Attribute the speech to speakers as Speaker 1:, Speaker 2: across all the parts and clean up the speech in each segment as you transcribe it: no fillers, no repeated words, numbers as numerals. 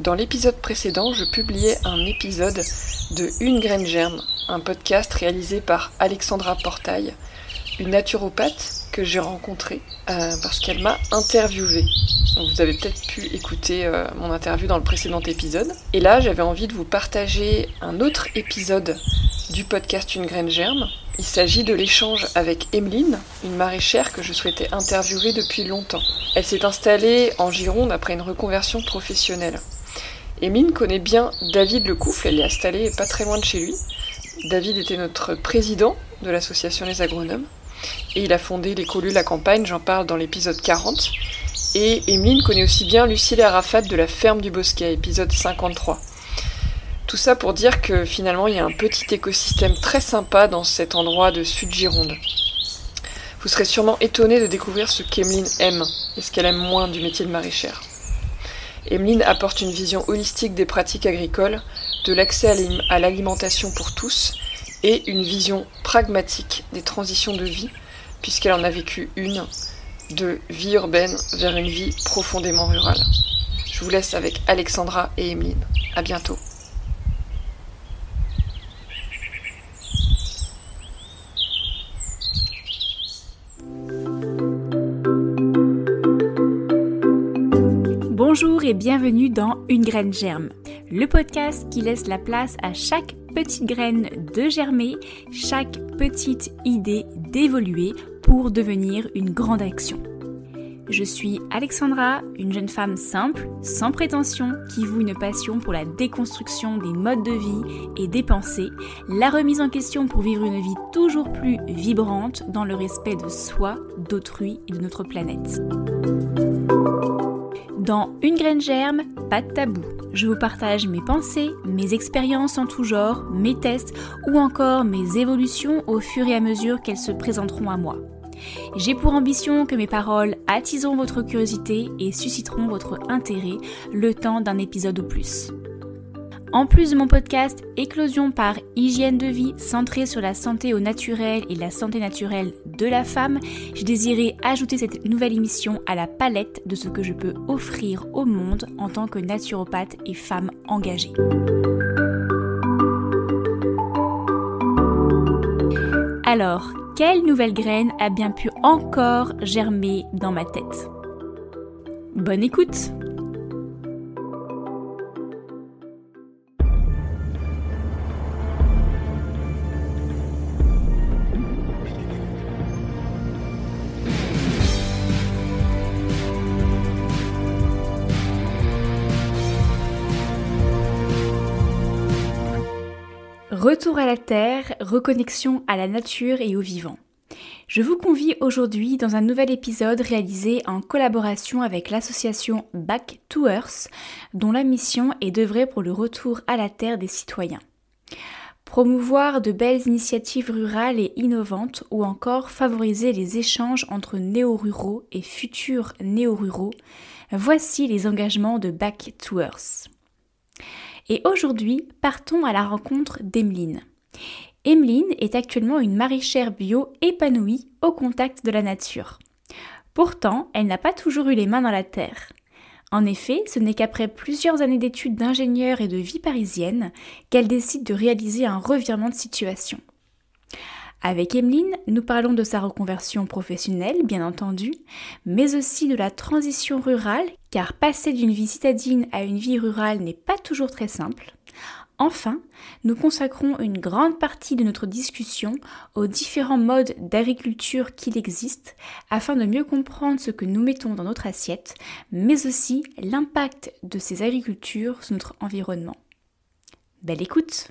Speaker 1: Dans l'épisode précédent, je publiais un épisode de Une graine germe, un podcast réalisé par Alexandra Portail, une naturopathe que j'ai rencontrée parce qu'elle m'a interviewée. Vous avez peut-être pu écouter mon interview dans le précédent épisode. Et là, j'avais envie de vous partager un autre épisode du podcast Une graine germe. Il s'agit de l'échange avec Emeline, une maraîchère que je souhaitais interviewer depuis longtemps. Elle s'est installée en Gironde après une reconversion professionnelle. Emeline connaît bien David Lecoufle, elle est installée pas très loin de chez lui. David était notre président de l'association Les Agronomes et il a fondé l'écolo La Campagne, j'en parle dans l'épisode 40. Et Emeline connaît aussi bien Lucille Arafat de la ferme du Bosquet, épisode 53. Tout ça pour dire que finalement il y a un petit écosystème très sympa dans cet endroit de Sud-Gironde. Vous serez sûrement étonné de découvrir ce qu'Emeline aime et ce qu'elle aime moins du métier de maraîchère. Emeline apporte une vision holistique des pratiques agricoles, de l'accès à l'alimentation pour tous et une vision pragmatique des transitions de vie, puisqu'elle en a vécu une, de vie urbaine vers une vie profondément rurale. Je vous laisse avec Alexandra et Emeline. À bientôt.
Speaker 2: Bonjour et bienvenue dans Une graine germe, le podcast qui laisse la place à chaque petite graine de germer, chaque petite idée d'évoluer pour devenir une grande action. Je suis Alexandra, une jeune femme simple, sans prétention, qui voue une passion pour la déconstruction des modes de vie et des pensées, la remise en question pour vivre une vie toujours plus vibrante dans le respect de soi, d'autrui et de notre planète. Dans Une graine germe, pas de tabou. Je vous partage mes pensées, mes expériences en tout genre, mes tests ou encore mes évolutions au fur et à mesure qu'elles se présenteront à moi. J'ai pour ambition que mes paroles attiseront votre curiosité et susciteront votre intérêt le temps d'un épisode ou plus. En plus de mon podcast Éclosion par hygiène de vie centré sur la santé au naturel et la santé naturelle de la femme, j'ai désiré ajouter cette nouvelle émission à la palette de ce que je peux offrir au monde en tant que naturopathe et femme engagée. Alors, quelle nouvelle graine a bien pu encore germer dans ma tête ? Bonne écoute ! Retour à la terre, reconnexion à la nature et au vivant. Je vous convie aujourd'hui dans un nouvel épisode réalisé en collaboration avec l'association Back to Earth, dont la mission est d'œuvrer pour le retour à la terre des citoyens. Promouvoir de belles initiatives rurales et innovantes ou encore favoriser les échanges entre néo-ruraux et futurs néo-ruraux, voici les engagements de Back to Earth. Et aujourd'hui, partons à la rencontre d'Emeline. Emeline est actuellement une maraîchère bio épanouie au contact de la nature. Pourtant, elle n'a pas toujours eu les mains dans la terre. En effet, ce n'est qu'après plusieurs années d'études d'ingénieur et de vie parisienne qu'elle décide de réaliser un revirement de situation. Avec Emeline, nous parlons de sa reconversion professionnelle, bien entendu, mais aussi de la transition rurale, car passer d'une vie citadine à une vie rurale n'est pas toujours très simple. Enfin, nous consacrons une grande partie de notre discussion aux différents modes d'agriculture qu'il existe, afin de mieux comprendre ce que nous mettons dans notre assiette, mais aussi l'impact de ces agricultures sur notre environnement. Belle écoute!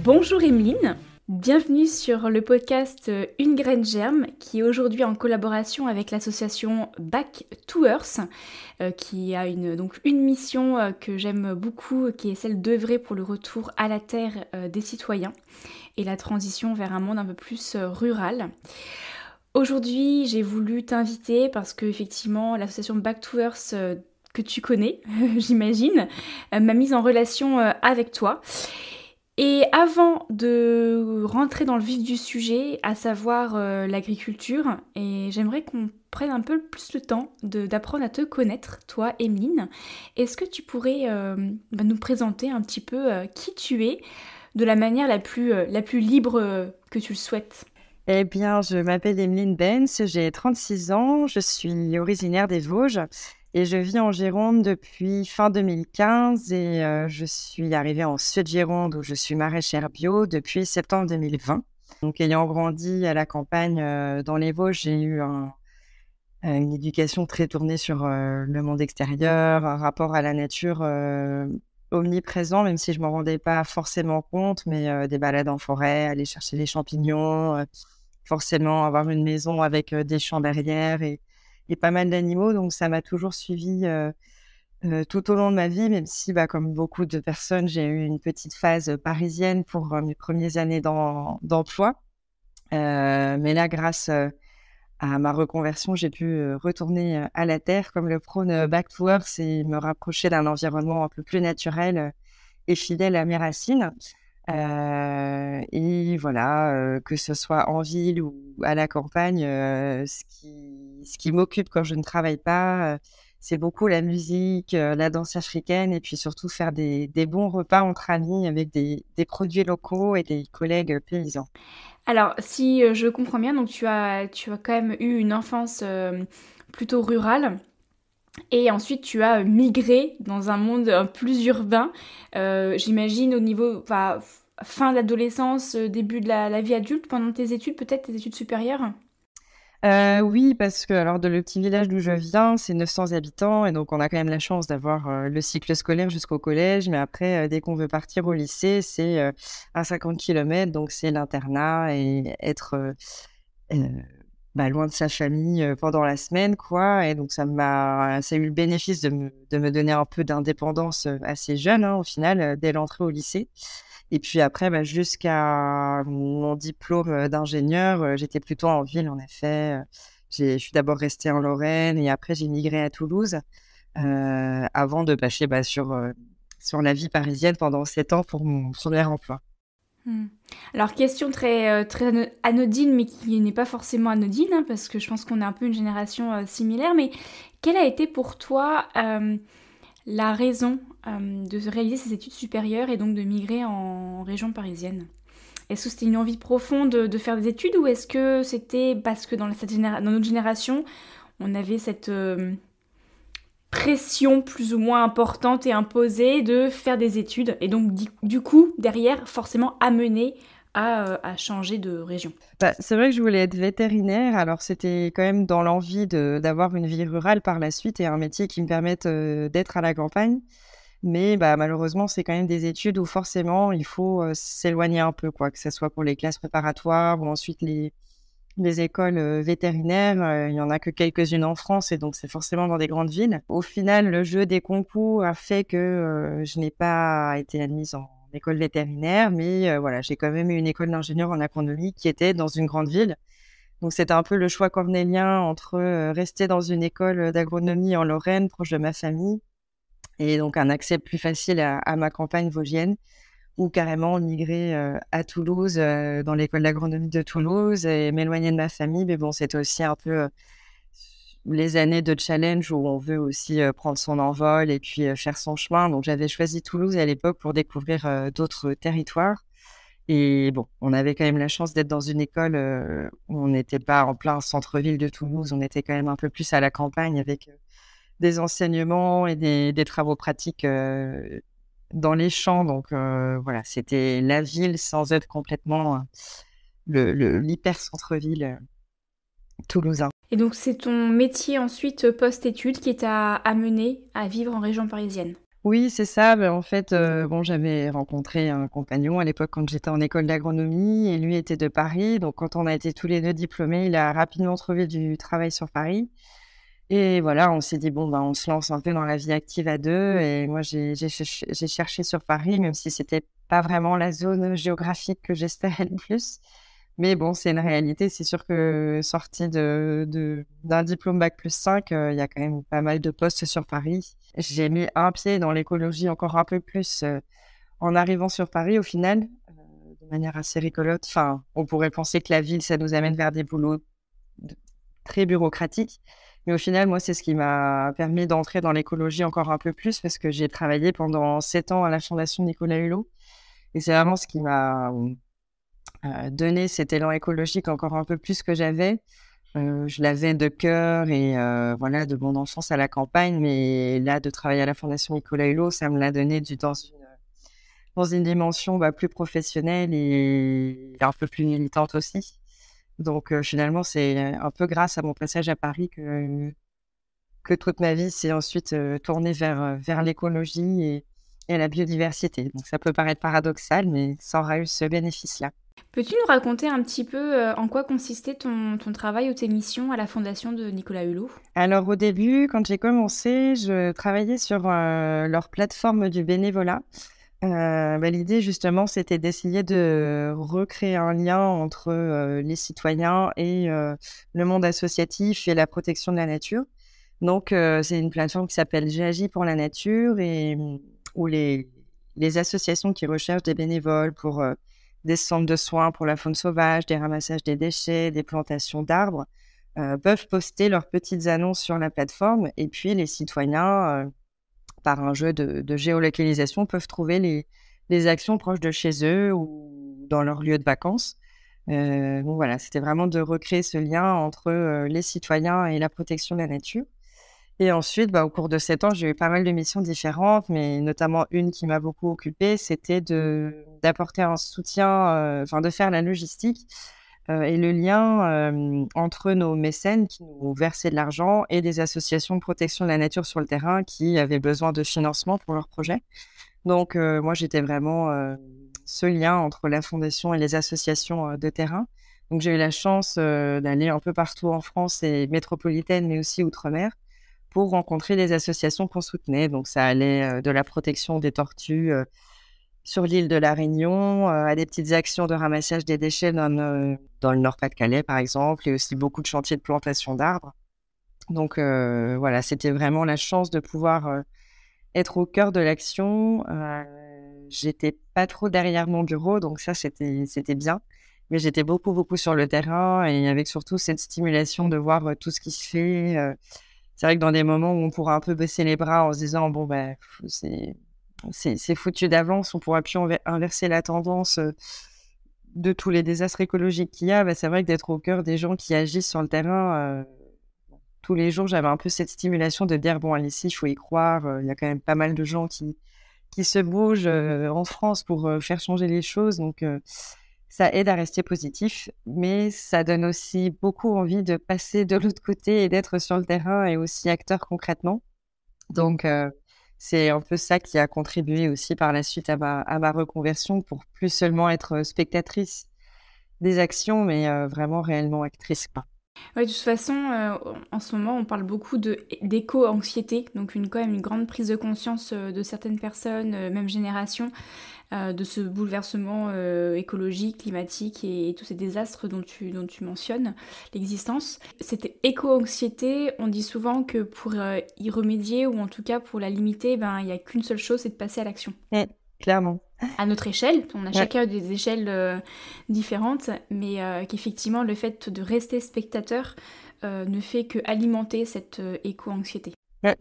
Speaker 2: Bonjour Emeline, bienvenue sur le podcast Une graine germe qui est aujourd'hui en collaboration avec l'association Back to Earth qui a une mission que j'aime beaucoup qui est celle d'œuvrer pour le retour à la terre des citoyens et la transition vers un monde un peu plus rural. Aujourd'hui j'ai voulu t'inviter parce que effectivement l'association Back to Earth que tu connais j'imagine m'a mise en relation avec toi. Et avant de rentrer dans le vif du sujet, à savoir l'agriculture, et j'aimerais qu'on prenne un peu plus le temps d'apprendre à te connaître, toi, Emeline. Est-ce que tu pourrais nous présenter un petit peu qui tu es de la manière la plus libre que tu le souhaites?
Speaker 3: Eh bien, je m'appelle Emeline Benz, j'ai 36 ans, je suis originaire des Vosges et je vis en Gironde depuis fin 2015 et je suis arrivée en Sud-Gironde où je suis maraîchère bio depuis septembre 2020. Donc, ayant grandi à la campagne dans les Vosges, j'ai eu une éducation très tournée sur le monde extérieur, un rapport à la nature omniprésent, même si je ne m'en rendais pas forcément compte, mais des balades en forêt, aller chercher les champignons, forcément avoir une maison avec des champs derrière et pas mal d'animaux. Donc, ça m'a toujours suivi tout au long de ma vie, même si, comme beaucoup de personnes, j'ai eu une petite phase parisienne pour mes premières années d'emploi. Mais là, grâce à ma reconversion, j'ai pu retourner à la terre, comme le prône Back to Earth, et me rapprocher d'un environnement un peu plus naturel et fidèle à mes racines. Et voilà, que ce soit en ville ou à la campagne, ce qui m'occupe quand je ne travaille pas, c'est beaucoup la musique, la danse africaine et puis surtout faire des bons repas entre amis avec des produits locaux et des collègues paysans.
Speaker 2: Alors, si je comprends bien, donc tu as quand même eu une enfance plutôt rurale. Et ensuite, tu as migré dans un monde plus urbain. J'imagine au niveau, enfin, fin d'adolescence, début de la vie adulte, pendant tes études, peut-être tes études supérieures?
Speaker 3: Oui, parce que alors de le petit village d'où je viens, c'est 900 habitants et donc on a quand même la chance d'avoir le cycle scolaire jusqu'au collège. Mais après, dès qu'on veut partir au lycée, c'est à 50 kilomètres, donc c'est l'internat et être loin de sa famille pendant la semaine, quoi. Et donc ça a eu le bénéfice de me donner un peu d'indépendance assez jeune, hein, au final, dès l'entrée au lycée. Et puis après, jusqu'à mon diplôme d'ingénieur, j'étais plutôt en ville, en effet. Je suis d'abord restée en Lorraine et après j'ai migré à Toulouse avant de passer sur la vie parisienne pendant 7 ans pour mon premier emploi.
Speaker 2: Hmm. Alors, question très anodine, mais qui n'est pas forcément anodine, hein, parce que je pense qu'on est un peu une génération similaire, mais quelle a été pour toi la raison de réaliser ces études supérieures et donc de migrer en région parisienne? Est-ce que c'était une envie profonde de faire des études ou est-ce que c'était parce que dans notre génération, on avait cette pression plus ou moins importante et imposée de faire des études et donc du coup, derrière, forcément amené à changer de région?
Speaker 3: C'est vrai que je voulais être vétérinaire, alors c'était quand même dans l'envie d'avoir une vie rurale par la suite et un métier qui me permette d'être à la campagne. Mais malheureusement, c'est quand même des études où forcément il faut s'éloigner un peu, quoi, que ce soit pour les classes préparatoires ou ensuite les écoles vétérinaires. Il n'y en a que quelques-unes en France et donc c'est forcément dans des grandes villes. Au final, le jeu des concours a fait que je n'ai pas été admise en école vétérinaire, mais voilà, j'ai quand même eu une école d'ingénieur en agronomie qui était dans une grande ville. Donc c'était un peu le choix cornélien entre rester dans une école d'agronomie en Lorraine, proche de ma famille, et donc un accès plus facile à ma campagne vosgienne, ou carrément migrer à Toulouse, dans l'école d'agronomie de Toulouse et m'éloigner de ma famille. Mais bon, c'était aussi un peu les années de challenge où on veut aussi prendre son envol et puis faire son chemin. Donc j'avais choisi Toulouse à l'époque pour découvrir d'autres territoires. Et bon, on avait quand même la chance d'être dans une école où on n'était pas en plein centre-ville de Toulouse, on était quand même un peu plus à la campagne avec des enseignements et des travaux pratiques dans les champs. Donc voilà, c'était la ville sans être complètement l'hyper centre-ville toulousain.
Speaker 2: Et donc c'est ton métier ensuite post-études qui t'a amené à vivre en région parisienne?
Speaker 3: Oui, c'est ça. En fait, j'avais rencontré un compagnon à l'époque quand j'étais en école d'agronomie et lui était de Paris. Donc quand on a été tous les deux diplômés, il a rapidement trouvé du travail sur Paris. Et voilà, on s'est dit, on se lance un peu dans la vie active à deux. Et moi, j'ai cherché sur Paris, même si c'était pas vraiment la zone géographique que j'espérais le plus. Mais bon, c'est une réalité. C'est sûr que sorti d'un diplôme Bac+5, il y a quand même pas mal de postes sur Paris. J'ai mis un pied dans l'écologie encore un peu plus en arrivant sur Paris au final, de manière assez rigolote. Enfin, on pourrait penser que la ville, ça nous amène vers des boulots très bureaucratique. Mais au final, moi, c'est ce qui m'a permis d'entrer dans l'écologie encore un peu plus parce que j'ai travaillé pendant 7 ans à la Fondation Nicolas Hulot et c'est vraiment ce qui m'a, donné cet élan écologique encore un peu plus que j'avais. Je l'avais de cœur et voilà, de mon enfance à la campagne, mais là, de travailler à la Fondation Nicolas Hulot, ça me l'a donné dans une dimension, plus professionnelle et un peu plus militante aussi. Donc finalement, c'est un peu grâce à mon passage à Paris que toute ma vie s'est ensuite, tournée vers l'écologie et la biodiversité. Donc ça peut paraître paradoxal, mais ça aura eu ce bénéfice-là.
Speaker 2: Peux-tu nous raconter un petit peu en quoi consistait ton travail ou tes missions à la Fondation de Nicolas Hulot?
Speaker 3: Alors au début, quand j'ai commencé, je travaillais sur, leur plateforme du bénévolat. L'idée justement, c'était d'essayer de recréer un lien entre, les citoyens et le monde associatif et la protection de la nature. Donc c'est une plateforme qui s'appelle J'agis pour la nature et où les associations qui recherchent des bénévoles pour, des centres de soins pour la faune sauvage, des ramassages des déchets, des plantations d'arbres, peuvent poster leurs petites annonces sur la plateforme et puis les citoyens, par un jeu de géolocalisation, peuvent trouver les actions proches de chez eux ou dans leur lieu de vacances. Donc voilà, c'était vraiment de recréer ce lien entre, les citoyens et la protection de la nature. Et ensuite, au cours de 7 ans, j'ai eu pas mal de missions différentes, mais notamment une qui m'a beaucoup occupée, c'était d'apporter un soutien, de faire la logistique, et le lien, entre nos mécènes qui nous versaient de l'argent et des associations de protection de la nature sur le terrain qui avaient besoin de financement pour leurs projets. Donc moi, j'étais vraiment, ce lien entre la fondation et les associations, de terrain. Donc j'ai eu la chance, d'aller un peu partout en France et métropolitaine, mais aussi outre-mer, pour rencontrer les associations qu'on soutenait. Donc ça allait, de la protection des tortues, sur l'île de la Réunion, à des petites actions de ramassage des déchets dans le Nord-Pas-de-Calais, par exemple, et aussi beaucoup de chantiers de plantation d'arbres. Donc voilà, c'était vraiment la chance de pouvoir, être au cœur de l'action. J'étais pas trop derrière mon bureau, donc ça, c'était bien. Mais j'étais beaucoup, beaucoup sur le terrain et avec surtout cette stimulation de voir, tout ce qui se fait. C'est vrai que dans des moments où on pourra un peu baisser les bras en se disant: «Bon, c'est foutu d'avance, on pourra plus inverser la tendance, de tous les désastres écologiques qu'il y a», c'est vrai que d'être au cœur des gens qui agissent sur le terrain, tous les jours, j'avais un peu cette stimulation de dire: «Bon, allez, si, il faut y croire, il y a quand même pas mal de gens qui se bougent, en France pour, faire changer les choses», donc ça aide à rester positif, mais ça donne aussi beaucoup envie de passer de l'autre côté et d'être sur le terrain et aussi acteur concrètement. Donc c'est un peu ça qui a contribué aussi par la suite à ma reconversion pour plus seulement être, spectatrice des actions, mais vraiment réellement actrice, quoi.
Speaker 2: Ouais, de toute façon, en ce moment, on parle beaucoup d'éco-anxiété, donc quand même une grande prise de conscience, de certaines personnes, même génération, de ce bouleversement, écologique, climatique et tous ces désastres dont tu mentionnes l'existence. Cette éco-anxiété, on dit souvent que pour, y remédier ou en tout cas pour la limiter, il y a qu'une seule chose, c'est de passer à l'action.
Speaker 3: Clairement.
Speaker 2: À notre échelle, on a
Speaker 3: Ouais.
Speaker 2: chacun des échelles différentes, mais qu'effectivement le fait de rester spectateur ne fait que alimenter cette éco-anxiété.
Speaker 3: Ouais.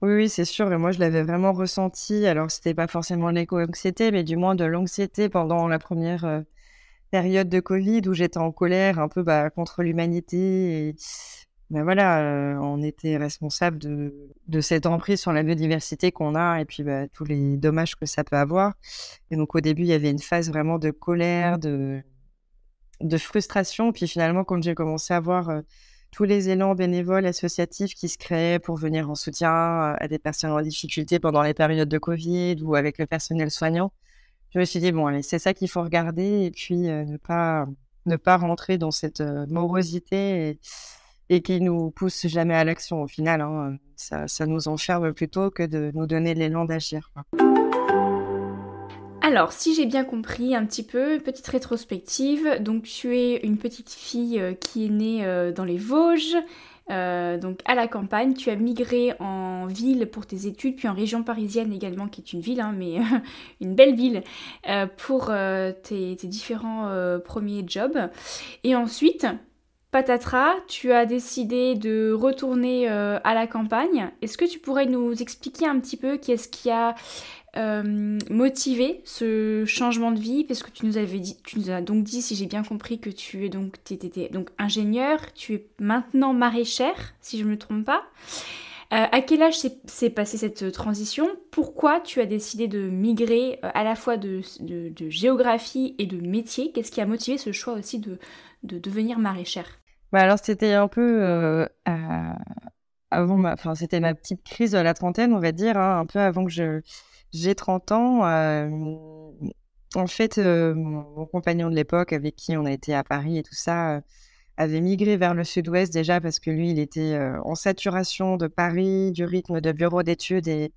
Speaker 3: Oui, oui, c'est sûr et moi je l'avais vraiment ressenti. Alors c'était pas forcément l'éco-anxiété, mais du moins de l'anxiété pendant la première période de Covid où j'étais en colère un peu, contre l'humanité et voilà, on était responsable de cette emprise sur la biodiversité qu'on a et puis, tous les dommages que ça peut avoir et donc au début, il y avait une phase vraiment de colère, de frustration. Puis finalement, quand j'ai commencé à voir, tous les élans bénévoles associatifs qui se créaient pour venir en soutien, à des personnes en difficulté pendant les périodes de Covid ou avec le personnel soignant, je me suis dit: «Bon allez, c'est ça qu'il faut regarder et puis, ne pas rentrer dans cette, morosité et qui nous pousse jamais à l'action au final, hein, ça nous enferme plutôt que de nous donner l'élan d'agir, quoi».
Speaker 2: Alors, si j'ai bien compris un petit peu, petite rétrospective, donc tu es une petite fille qui est née dans les Vosges, donc à la campagne, tu as migré en ville pour tes études, puis en région parisienne également, qui est une ville, hein, mais une belle ville, pour tes différents premiers jobs. Et ensuite, patatras, tu as décidé de retourner à la campagne. Est-ce que tu pourrais nous expliquer un petit peu qu'est-ce qui a motivé ce changement de vie? Parce que tu nous as donc dit, si j'ai bien compris, que t'étais donc ingénieur, tu es maintenant maraîchère, si je ne me trompe pas. À quel âge s'est passée cette transition? Pourquoi tu as décidé de migrer à la fois de géographie et de métier? Qu'est-ce qui a motivé ce choix aussi de devenir maraîchère?
Speaker 3: Bah alors, c'était un peu enfin, c'était ma petite crise de la trentaine, on va dire, hein, un peu avant que j'ai 30 ans. En fait, mon compagnon de l'époque, avec qui on a été à Paris et tout ça, avait migré vers le sud-ouest déjà parce que lui, il était en saturation de Paris, du rythme de bureau d'études et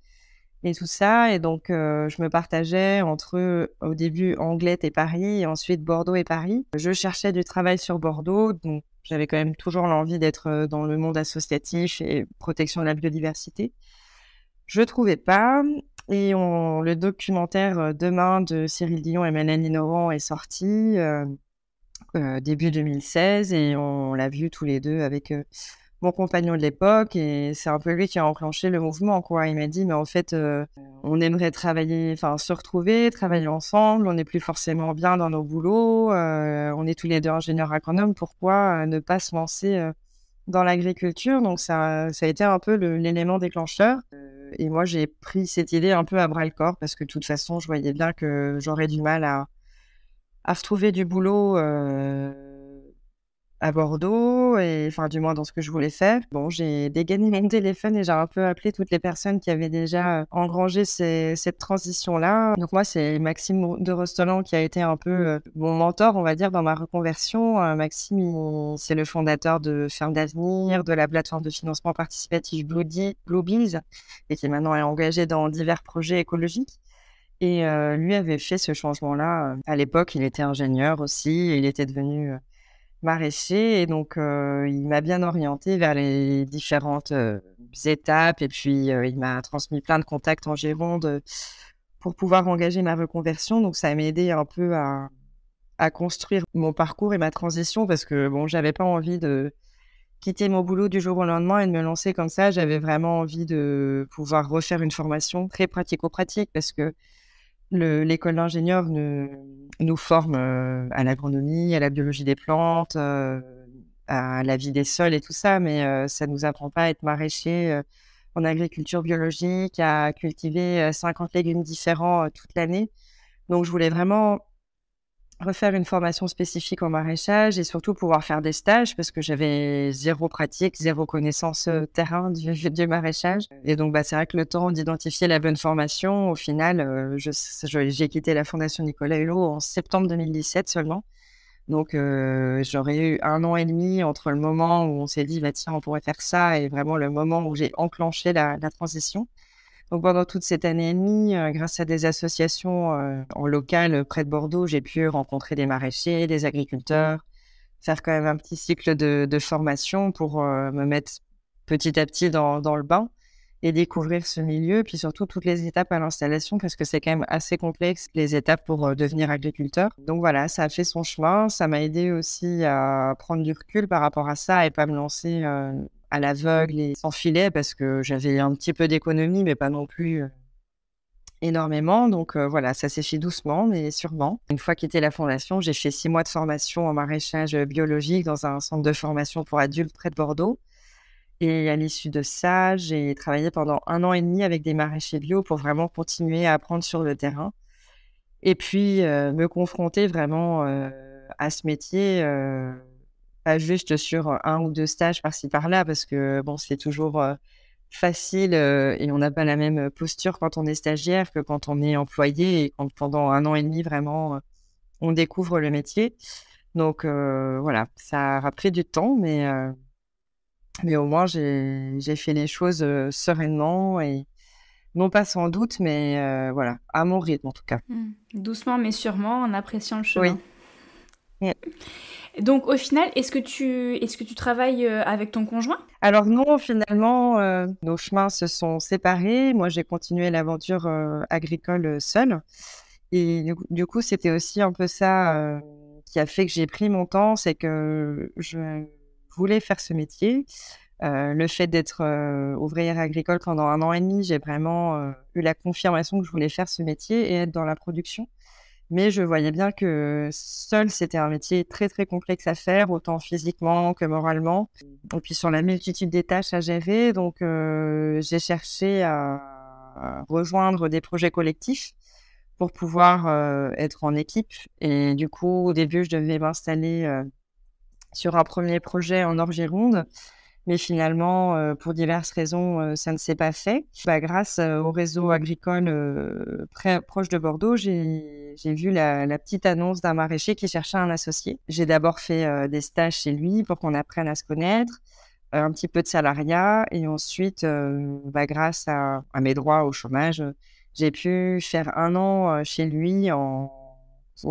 Speaker 3: tout ça. Et donc, je me partageais entre, au début, Anglette et Paris, et ensuite Bordeaux et Paris. Je cherchais du travail sur Bordeaux, donc j'avais quand même toujours l'envie d'être dans le monde associatif et protection de la biodiversité. Je trouvais pas. Et le documentaire Demain de Cyril Dion et Mélanie Laurent est sorti début 2016, et on l'a vu tous les deux avec mon compagnon de l'époque, et c'est un peu lui qui a enclenché le mouvement, quoi. Il m'a dit, mais en fait, on aimerait se retrouver, travailler ensemble, on n'est plus forcément bien dans nos boulots, on est tous les deux ingénieurs agronomes, pourquoi ne pas se lancer dans l'agriculture? Donc ça a été un peu l'élément déclencheur. Et moi, j'ai pris cette idée un peu à bras-le-corps parce que de toute façon, je voyais bien que j'aurais du mal à retrouver du boulot à Bordeaux, et enfin du moins dans ce que je voulais faire. Bon, j'ai dégainé mon téléphone et j'ai un peu appelé toutes les personnes qui avaient déjà engrangé cette transition-là. Donc moi, c'est Maxime de Rostolan qui a été un peu mon mentor, on va dire, dans ma reconversion. Maxime, c'est le fondateur de Ferme d'Avenir, de la plateforme de financement participatif Bluebees, et qui maintenant est engagé dans divers projets écologiques. Et lui avait fait ce changement-là. À l'époque, il était ingénieur aussi, et il était devenu maraîcher, et donc il m'a bien orientée vers les différentes étapes, et puis il m'a transmis plein de contacts en Gironde pour pouvoir engager ma reconversion. Donc ça m'a aidé un peu à construire mon parcours et ma transition, parce que bon, j'avais pas envie de quitter mon boulot du jour au lendemain et de me lancer comme ça. J'avais vraiment envie de pouvoir refaire une formation très pratico-pratique, parce que l'école d'ingénieur nous forme à l'agronomie, à la biologie des plantes, à la vie des sols et tout ça, mais ça nous apprend pas à être maraîcher en agriculture biologique, à cultiver 50 légumes différents toute l'année. Donc, je voulais vraiment refaire une formation spécifique en maraîchage, et surtout pouvoir faire des stages, parce que j'avais zéro pratique, zéro connaissance terrain du maraîchage. Et donc, c'est vrai que le temps d'identifier la bonne formation, au final, j'ai quitté la Fondation Nicolas Hulot en septembre 2017 seulement. Donc, j'aurais eu 1 an et demi entre le moment où on s'est dit, tiens, on pourrait faire ça, et vraiment le moment où j'ai enclenché la transition. Donc pendant toute cette année et demie, grâce à des associations en local près de Bordeaux, j'ai pu rencontrer des maraîchers, des agriculteurs, faire quand même un petit cycle de formation pour me mettre petit à petit dans le bain et découvrir ce milieu, puis surtout toutes les étapes à l'installation, parce que c'est quand même assez complexe, les étapes pour devenir agriculteur. Donc voilà, ça a fait son chemin. Ça m'a aidé aussi à prendre du recul par rapport à ça et pas me lancer à l'aveugle et sans filet, parce que j'avais un petit peu d'économie, mais pas non plus énormément. Donc voilà, ça s'est fait doucement, mais sûrement. Une fois quitté la fondation, j'ai fait 6 mois de formation en maraîchage biologique dans un centre de formation pour adultes près de Bordeaux. Et à l'issue de ça, j'ai travaillé pendant 1 an et demi avec des maraîchers bio pour vraiment continuer à apprendre sur le terrain. Et puis, me confronter vraiment à ce métier, pas juste sur 1 ou 2 stages par-ci par-là, parce que bon, c'est toujours facile et on n'a pas la même posture quand on est stagiaire que quand on est employé, et quand pendant 1 an et demi, vraiment, on découvre le métier. Donc voilà, ça a pris du temps, mais au moins j'ai fait les choses sereinement, et non pas sans doute, mais voilà, à mon rythme en tout cas.
Speaker 2: Doucement mais sûrement, en appréciant le chemin.
Speaker 3: Oui.
Speaker 2: Donc au final, est-ce que tu travailles avec ton conjoint?
Speaker 3: Alors non, finalement, nos chemins se sont séparés. Moi, j'ai continué l'aventure agricole seule. Et du coup, c'était aussi un peu ça qui a fait que j'ai pris mon temps, c'est que voulais faire ce métier. Le fait d'être ouvrière agricole pendant 1 an et demi, j'ai vraiment eu la confirmation que je voulais faire ce métier et être dans la production. Mais je voyais bien que seul, c'était un métier très, très complexe à faire, autant physiquement que moralement. Et puis sur la multitude des tâches à gérer, donc j'ai cherché à rejoindre des projets collectifs pour pouvoir être en équipe. Et du coup, au début, je devais m'installer sur un premier projet en Gironde. Mais finalement, pour diverses raisons, ça ne s'est pas fait. Grâce au réseau agricole proche de Bordeaux, j'ai vu la petite annonce d'un maraîcher qui cherchait un associé. J'ai d'abord fait des stages chez lui pour qu'on apprenne à se connaître, un petit peu de salariat et ensuite, grâce à mes droits au chômage, j'ai pu faire 1 an chez lui on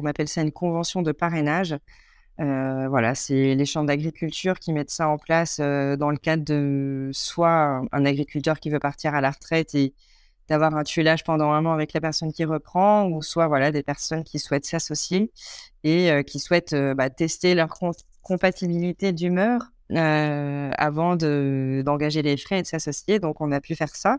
Speaker 3: appelle ça une convention de parrainage. Voilà, c'est les chambres d'agriculture qui mettent ça en place, dans le cadre de soit un agriculteur qui veut partir à la retraite et d'avoir un tuilage pendant 1 an avec la personne qui reprend ou soit, voilà, des personnes qui souhaitent s'associer et qui souhaitent, tester leur compatibilité d'humeur, avant d'engager les frais et de s'associer. Donc on a pu faire ça.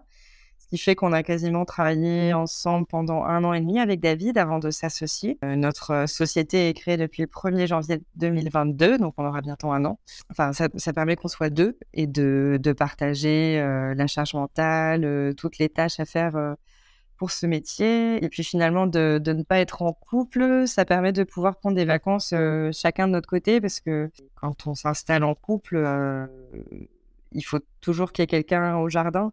Speaker 3: Ce qui fait qu'on a quasiment travaillé ensemble pendant 1 an et demi avec David avant de s'associer. Notre société est créée depuis le 1er janvier 2022, donc on aura bientôt 1 an. Enfin, ça permet qu'on soit deux et de partager la charge mentale, toutes les tâches à faire pour ce métier. Et puis finalement, de ne pas être en couple, ça permet de pouvoir prendre des vacances chacun de notre côté parce que quand on s'installe en couple, il faut toujours qu'il y ait quelqu'un au jardin.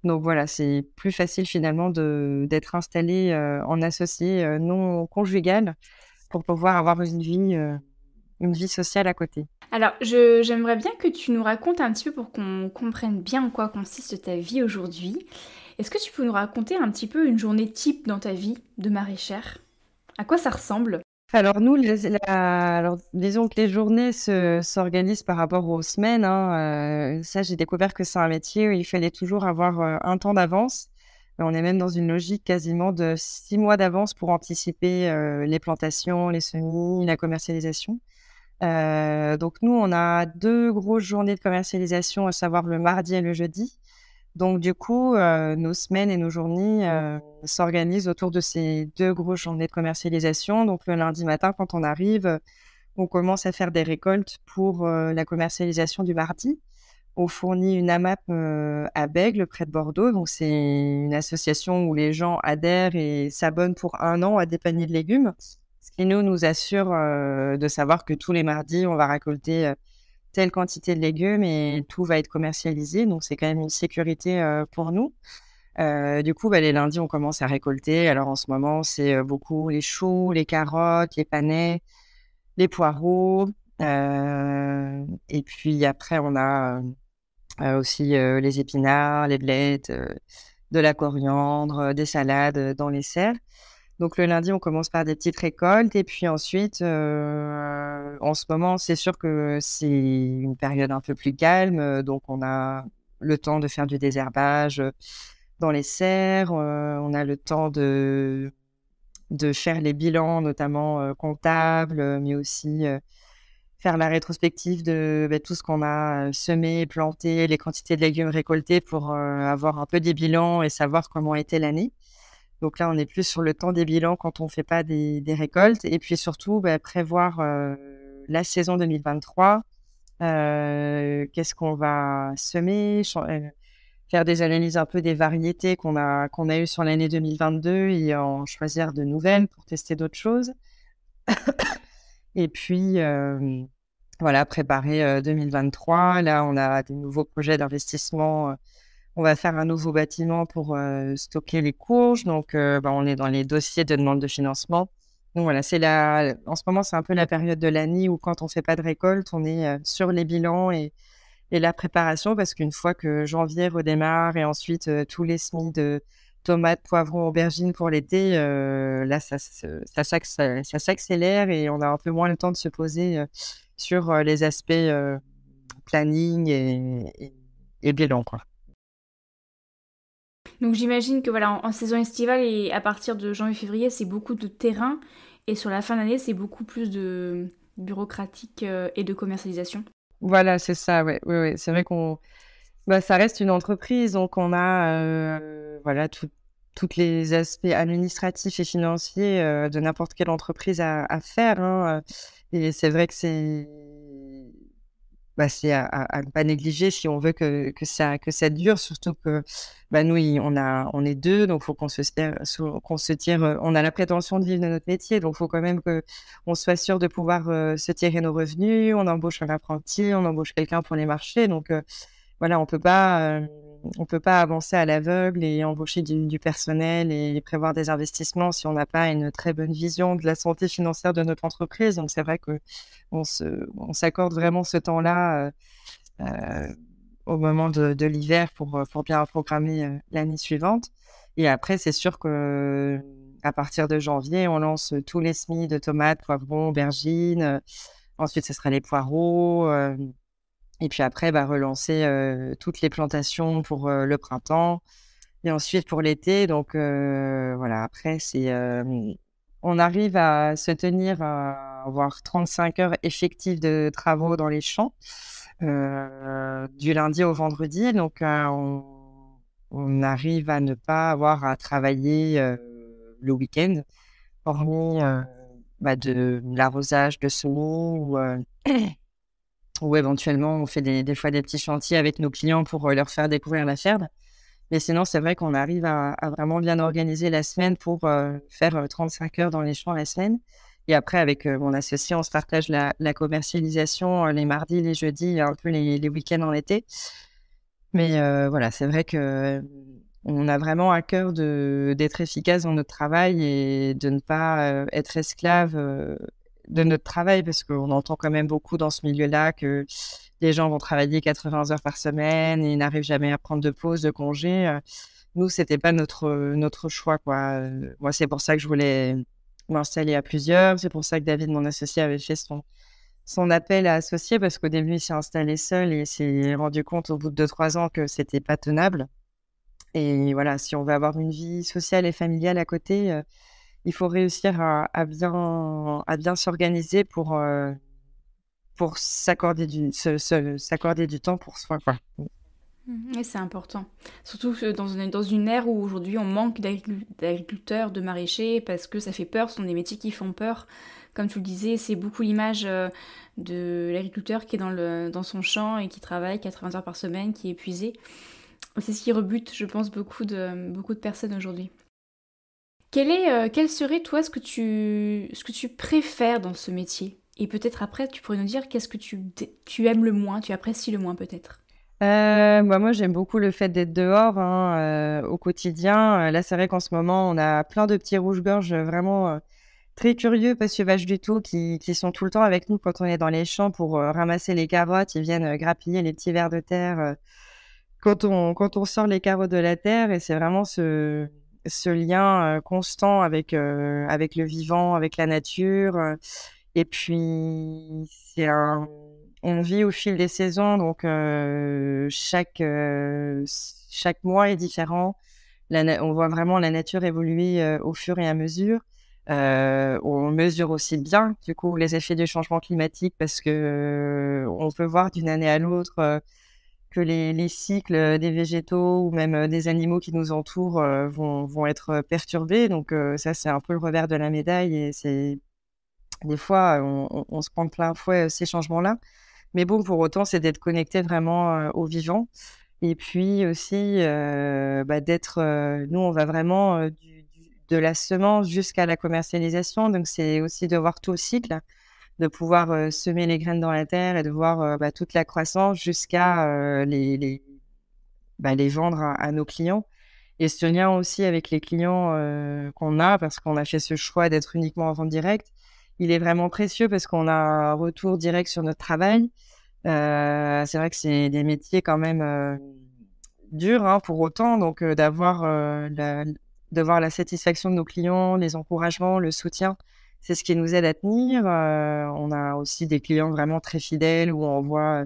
Speaker 3: Donc voilà, c'est plus facile finalement d'être installé en associé non conjugal pour pouvoir avoir une vie sociale à côté.
Speaker 2: Alors, j'aimerais bien que tu nous racontes un petit peu pour qu'on comprenne bien en quoi consiste ta vie aujourd'hui. Est-ce que tu peux nous raconter un petit peu une journée type dans ta vie de maraîchère? À quoi ça ressemble?
Speaker 3: Alors nous, alors, disons que les journées s'organisent par rapport aux semaines, hein. Ça, j'ai découvert que c'est un métier où il fallait toujours avoir un temps d'avance. On est même dans une logique quasiment de 6 mois d'avance pour anticiper les plantations, les semis, la commercialisation. Donc nous, on a 2 grosses journées de commercialisation, à savoir le mardi et le jeudi. Donc du coup, nos semaines et nos journées s'organisent autour de ces 2 grosses journées de commercialisation. Donc le lundi matin, quand on arrive, on commence à faire des récoltes pour la commercialisation du mardi. On fournit une AMAP à Bègles, près de Bordeaux. Donc c'est une association où les gens adhèrent et s'abonnent pour 1 an à des paniers de légumes. Ce qui nous assure de savoir que tous les mardis, on va récolter telle quantité de légumes et tout va être commercialisé. Donc, c'est quand même une sécurité pour nous. Du coup, les lundis, on commence à récolter. Alors, en ce moment, c'est beaucoup les choux, les carottes, les panais, les poireaux. Et puis après, on a aussi les épinards, les blettes, de la coriandre, des salades dans les serres. Donc le lundi, on commence par des petites récoltes et puis ensuite, en ce moment, c'est sûr que c'est une période un peu plus calme, donc on a le temps de faire du désherbage dans les serres, on a le temps de faire les bilans, notamment comptables, mais aussi faire la rétrospective de tout ce qu'on a semé, planté, les quantités de légumes récoltés pour avoir un peu des bilans et savoir comment était l'année. Donc là, on est plus sur le temps des bilans quand on ne fait pas des récoltes. Et puis surtout, prévoir la saison 2023. Qu'est-ce qu'on va semer, faire des analyses un peu des variétés qu'on a eues sur l'année 2022 et en choisir de nouvelles pour tester d'autres choses. Et puis, voilà, préparer 2023. Là, on a des nouveaux projets d'investissement. On va faire un nouveau bâtiment pour stocker les courges. Donc, on est dans les dossiers de demande de financement. Donc, voilà, en ce moment, c'est un peu la période de l'année où quand on ne fait pas de récolte, on est sur les bilans et la préparation parce qu'une fois que janvier redémarre et ensuite tous les semis de tomates, poivrons, aubergines pour l'été, là, ça s'accélère et on a un peu moins le temps de se poser sur les aspects planning et bilan, quoi.
Speaker 2: Donc j'imagine que voilà, en saison estivale et à partir de janvier-février, c'est beaucoup de terrain et sur la fin d'année, c'est beaucoup plus de bureaucratique et de commercialisation.
Speaker 3: Voilà, c'est ça, ouais, ouais, ouais. C'est vrai qu'on bah, ça reste une entreprise, donc on a, voilà, toutes les aspects administratifs et financiers, de n'importe quelle entreprise à faire, hein, et c'est vrai que c'est à ne pas négliger si on veut que ça dure, surtout que, bah, nous, on est 2, donc faut qu'on se tire, on a la prétention de vivre de notre métier, donc faut quand même qu'on soit sûr de pouvoir, se tirer nos revenus. On embauche un apprenti, on embauche quelqu'un pour les marchés, donc voilà, on peut pas avancer à l'aveugle et embaucher du personnel et prévoir des investissements si on n'a pas une très bonne vision de la santé financière de notre entreprise. Donc c'est vrai on s'accorde vraiment ce temps-là, au moment de l'hiver pour bien programmer, l'année suivante. Et après, c'est sûr qu'à partir de janvier, on lance tous les semis de tomates, poivrons, aubergines, ensuite ce sera les poireaux, et puis après, bah, relancer, toutes les plantations pour, le printemps et ensuite pour l'été. Donc voilà, après on arrive à se tenir à avoir 35 heures effectives de travaux dans les champs, du lundi au vendredi. Donc on arrive à ne pas avoir à travailler, le week-end, hormis, bah, de l'arrosage de semis ou éventuellement, on fait des fois des petits chantiers avec nos clients pour, leur faire découvrir la ferme. Mais sinon, c'est vrai qu'on arrive à vraiment bien organiser la semaine pour, faire, 35 heures dans les champs la semaine. Et après avec, mon associé, on se partage la commercialisation, les mardis, les jeudis et un peu les week-ends en été. Mais voilà, c'est vrai que on a vraiment à cœur d'être efficace dans notre travail et de ne pas, être esclave, de notre travail, parce qu'on entend quand même beaucoup dans ce milieu-là que les gens vont travailler 80 heures par semaine et n'arrivent jamais à prendre de pause, de congé. Nous, c'était pas notre choix, quoi. Moi, c'est pour ça que je voulais m'installer à plusieurs. C'est pour ça que David, mon associé, avait fait son appel à associés, parce qu'au début, il s'est installé seul et il s'est rendu compte au bout de 2-3 ans que c'était pas tenable. Et voilà, si on veut avoir une vie sociale et familiale à côté, il faut réussir à bien s'organiser pour s'accorder du temps pour soi, quoi.
Speaker 2: Et c'est important. Surtout que dans une ère où aujourd'hui on manque d'agriculteurs, de maraîchers, parce que ça fait peur, ce sont des métiers qui font peur. Comme tu le disais, c'est beaucoup l'image de l'agriculteur qui est dans son champ et qui travaille 80 heures par semaine, qui est épuisé. C'est ce qui rebute, je pense, beaucoup de personnes aujourd'hui. Quel serait, toi, ce que tu préfères dans ce métier? Et peut-être après, tu pourrais nous dire qu'est-ce que tu aimes le moins, tu apprécies le moins peut-être.
Speaker 3: Bah, moi, j'aime beaucoup le fait d'être dehors, hein, au quotidien. Là, c'est vrai qu'en ce moment, on a plein de petits rouges-gorges, vraiment, très curieux, pas sauvages du tout, qui sont tout le temps avec nous quand on est dans les champs pour, ramasser les carottes. Ils viennent, grappiller les petits vers de terre, quand on sort les carottes de la terre, et c'est vraiment ce lien, constant avec le vivant, avec la nature, et puis on vit au fil des saisons, donc chaque mois est différent. On voit vraiment la nature évoluer, au fur et à mesure. On mesure aussi bien, du coup, les effets du changement climatique, parce que, on peut voir d'une année à l'autre, que les cycles, des végétaux ou même, des animaux qui nous entourent, vont être, perturbés. Donc ça, c'est un peu le revers de la médaille, et c'est des fois, on se prend de plein fouet, ces changements-là. Mais bon, pour autant, c'est d'être connecté vraiment, au vivant. Et puis aussi, bah, nous, on va vraiment, de la semence jusqu'à la commercialisation. Donc c'est aussi de voir tout le cycle, de pouvoir, semer les graines dans la terre et de voir, bah, toute la croissance jusqu'à, les vendre à nos clients. Et ce lien aussi avec les clients, qu'on a, parce qu'on a fait ce choix d'être uniquement en vente directe, il est vraiment précieux parce qu'on a un retour direct sur notre travail. C'est vrai que c'est des métiers quand même, durs, hein, pour autant. Donc de voir la satisfaction de nos clients, les encouragements, le soutien, c'est ce qui nous aide à tenir. On a aussi des clients vraiment très fidèles où on voit,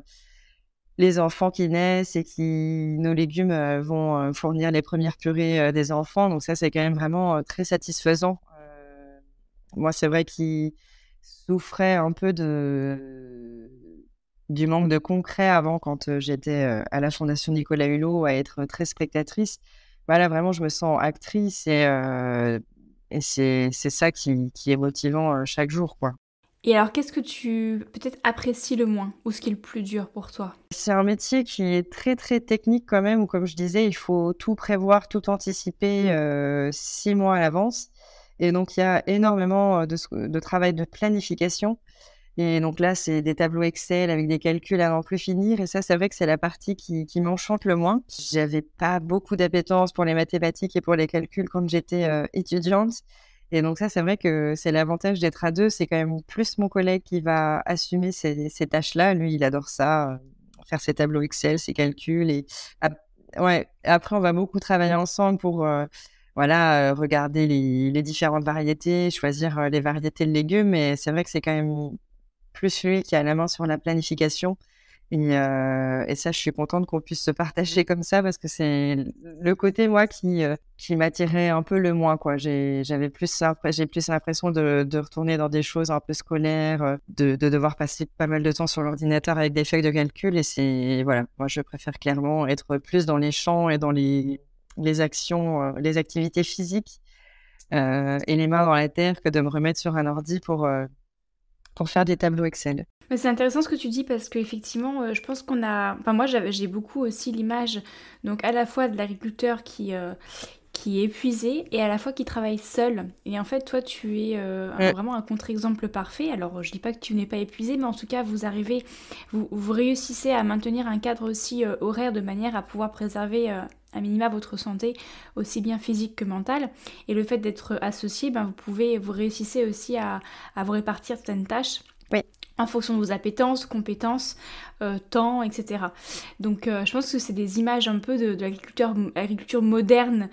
Speaker 3: les enfants qui naissent et nos légumes, vont, fournir les premières purées, des enfants. Donc ça, c'est quand même vraiment, très satisfaisant. Moi, c'est vrai qu'il souffrait un peu du manque de concret avant quand j'étais à la Fondation Nicolas Hulot à être très spectatrice. Voilà, vraiment, je me sens actrice et c'est ça qui est motivant chaque jour, quoi.
Speaker 2: Et alors, qu'est-ce que tu peut-être apprécies le moins ou ce qui est le plus dur pour toi?
Speaker 3: C'est un métier qui est très, très technique quand même, où comme je disais, il faut tout prévoir, tout anticiper 6 mois à l'avance. Et donc, il y a énormément de travail de planification. Et donc là, c'est des tableaux Excel avec des calculs à n'en plus finir. Et ça, c'est vrai que c'est la partie qui m'enchante le moins. J'avais pas beaucoup d'appétence pour les mathématiques et pour les calculs quand j'étais étudiante. Et donc ça, c'est vrai que c'est l'avantage d'être à deux. C'est quand même plus mon collègue qui va assumer ces tâches-là. Lui, il adore ça, faire ses tableaux Excel, ses calculs. Et ouais, après, on va beaucoup travailler ensemble pour voilà, regarder les différentes variétés, choisir les variétés de légumes. Mais c'est vrai que c'est quand même plus lui qui a la main sur la planification et ça, je suis contente qu'on puisse se partager comme ça parce que c'est le côté, moi, qui m'attirait un peu le moins, quoi. J'ai plus l'impression de retourner dans des choses un peu scolaires, de devoir passer pas mal de temps sur l'ordinateur avec des feuilles de calcul et voilà, moi, je préfère clairement être plus dans les champs et dans les actions, les activités physiques, et les mains dans la terre que de me remettre sur un ordi pour faire des tableaux Excel.
Speaker 2: Mais c'est intéressant ce que tu dis parce qu'effectivement, je pense qu'on a... Enfin, moi, j'ai beaucoup aussi l'image, donc à la fois de l'agriculteur qui est épuisé et à la fois qui travaille seul. Et en fait, toi, tu es vraiment un contre-exemple parfait. Alors, je dis pas que tu n'es pas épuisé, mais en tout cas, vous réussissez à maintenir un cadre aussi horaire de manière à pouvoir préserver à minima votre santé, aussi bien physique que mentale. Et le fait d'être associé, ben, vous réussissez aussi à vous répartir certaines tâches.
Speaker 3: Oui.
Speaker 2: En fonction de vos appétences, compétences, temps, etc. Donc je pense que c'est des images un peu de l'agriculture moderne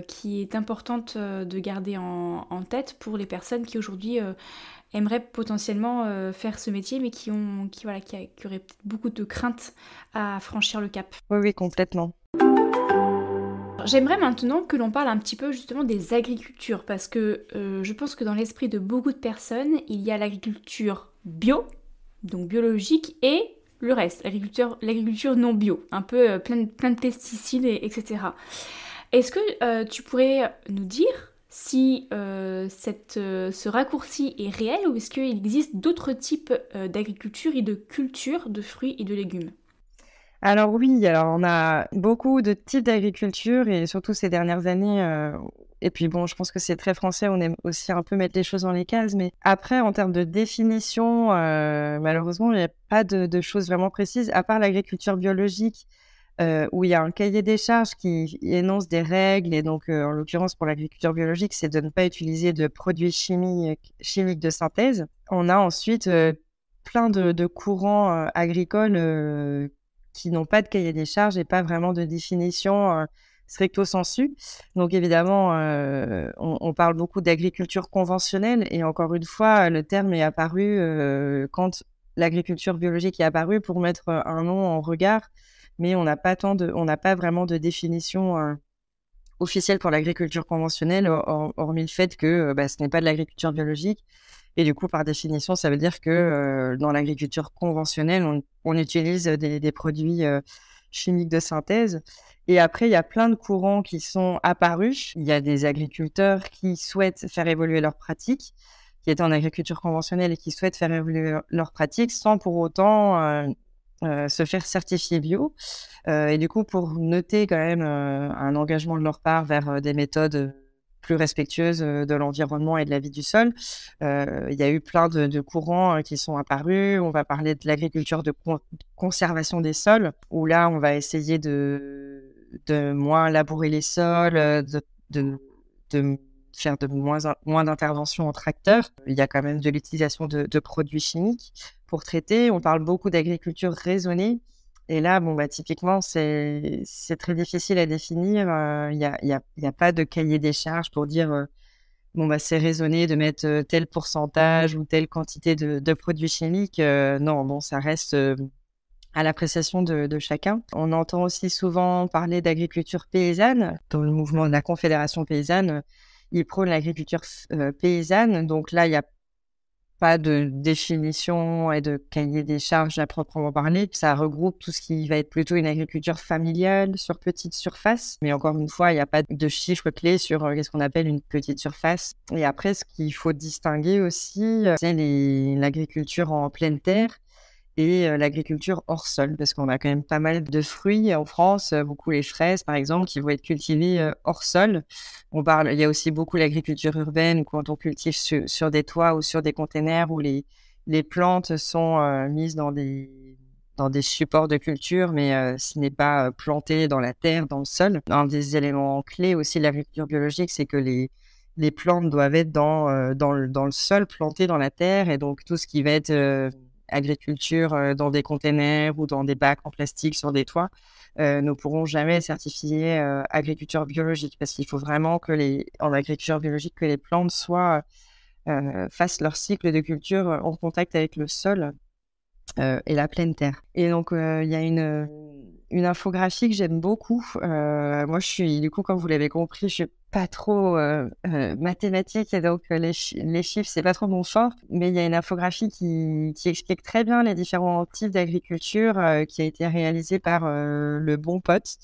Speaker 2: qui est importante de garder en tête pour les personnes qui aujourd'hui aimeraient potentiellement faire ce métier mais qui auraient peut-être beaucoup de craintes à franchir le cap.
Speaker 3: Oui, oui, complètement.
Speaker 2: J'aimerais maintenant que l'on parle un petit peu justement des agricultures parce que je pense que dans l'esprit de beaucoup de personnes, il y a l'agriculture bio, donc biologique, et le reste, l'agriculture non bio, un peu plein de pesticides, etc. Est-ce que tu pourrais nous dire si ce raccourci est réel ou est-ce qu'il existe d'autres types d'agriculture et de culture de fruits et de légumes ?
Speaker 3: Alors oui, alors on a beaucoup de types d'agriculture et surtout ces dernières années, et puis bon, je pense que c'est très français, on aime aussi un peu mettre les choses dans les cases, mais après, en termes de définition, malheureusement, il n'y a pas de choses vraiment précises, à part l'agriculture biologique, où il y a un cahier des charges qui énonce des règles, et donc en l'occurrence pour l'agriculture biologique, c'est de ne pas utiliser de produits chimiques de synthèse. On a ensuite plein de courants agricoles qui n'ont pas de cahier des charges et pas vraiment de définition stricto sensu. Donc évidemment, on parle beaucoup d'agriculture conventionnelle et encore une fois, le terme est apparu quand l'agriculture biologique est apparue pour mettre un nom en regard, mais on n'a pas vraiment de définition officielle pour l'agriculture conventionnelle, hormis le fait que ce n'est pas de l'agriculture biologique. Et du coup, par définition, ça veut dire que dans l'agriculture conventionnelle, on utilise des produits chimiques de synthèse. Et après, il y a plein de courants qui sont apparus. Il y a des agriculteurs qui souhaitent faire évoluer leurs pratiques, qui étaient en agriculture conventionnelle et qui souhaitent faire évoluer leurs pratiques sans pour autant se faire certifier bio. Et du coup, pour noter quand même un engagement de leur part vers des méthodes plus respectueuses de l'environnement et de la vie du sol. Il y a eu plein de courants qui sont apparus. On va parler de l'agriculture de conservation des sols, où là, on va essayer de moins labourer les sols, de faire de moins d'interventions en tracteur. Il y a quand même de l'utilisation de produits chimiques pour traiter. On parle beaucoup d'agriculture raisonnée. Et là, typiquement, c'est très difficile à définir. Il y a pas de cahier des charges pour dire c'est raisonné de mettre tel pourcentage ou telle quantité de produits chimiques. Non, ça reste à l'appréciation de chacun. On entend aussi souvent parler d'agriculture paysanne. Dans le mouvement de la Confédération paysanne, ils prônent l'agriculture paysanne. Donc là, il y a pas de définition et de cahier des charges à proprement parler. Ça regroupe tout ce qui va être plutôt une agriculture familiale sur petite surface. Mais encore une fois, il n'y a pas de chiffre clé sur qu'est-ce qu'on appelle une petite surface. Et après, ce qu'il faut distinguer aussi, c'est l'agriculture en pleine terre et l'agriculture hors sol, parce qu'on a quand même pas mal de fruits en France, beaucoup les fraises par exemple, qui vont être cultivées hors sol. Il y a aussi beaucoup l'agriculture urbaine, quand on cultive sur des toits ou sur des containers où les plantes sont mises dans des supports de culture, mais ce n'est pas planté dans la terre, dans le sol. Un des éléments clés aussi de l'agriculture biologique, c'est que les plantes doivent être dans le sol, plantées dans la terre, et donc tout ce qui va être agriculture dans des containers ou dans des bacs en plastique sur des toits ne pourront jamais certifier agriculture biologique, parce qu'il faut vraiment en agriculture biologique que les plantes fassent leur cycle de culture en contact avec le sol et la pleine terre. Et donc, il y a une infographie que j'aime beaucoup. Moi, du coup, comme vous l'avez compris, je suis pas trop mathématique, et donc les chiffres, c'est pas trop mon fort. Mais il y a une infographie qui explique très bien les différents types d'agriculture qui a été réalisée par Le Bon Pote.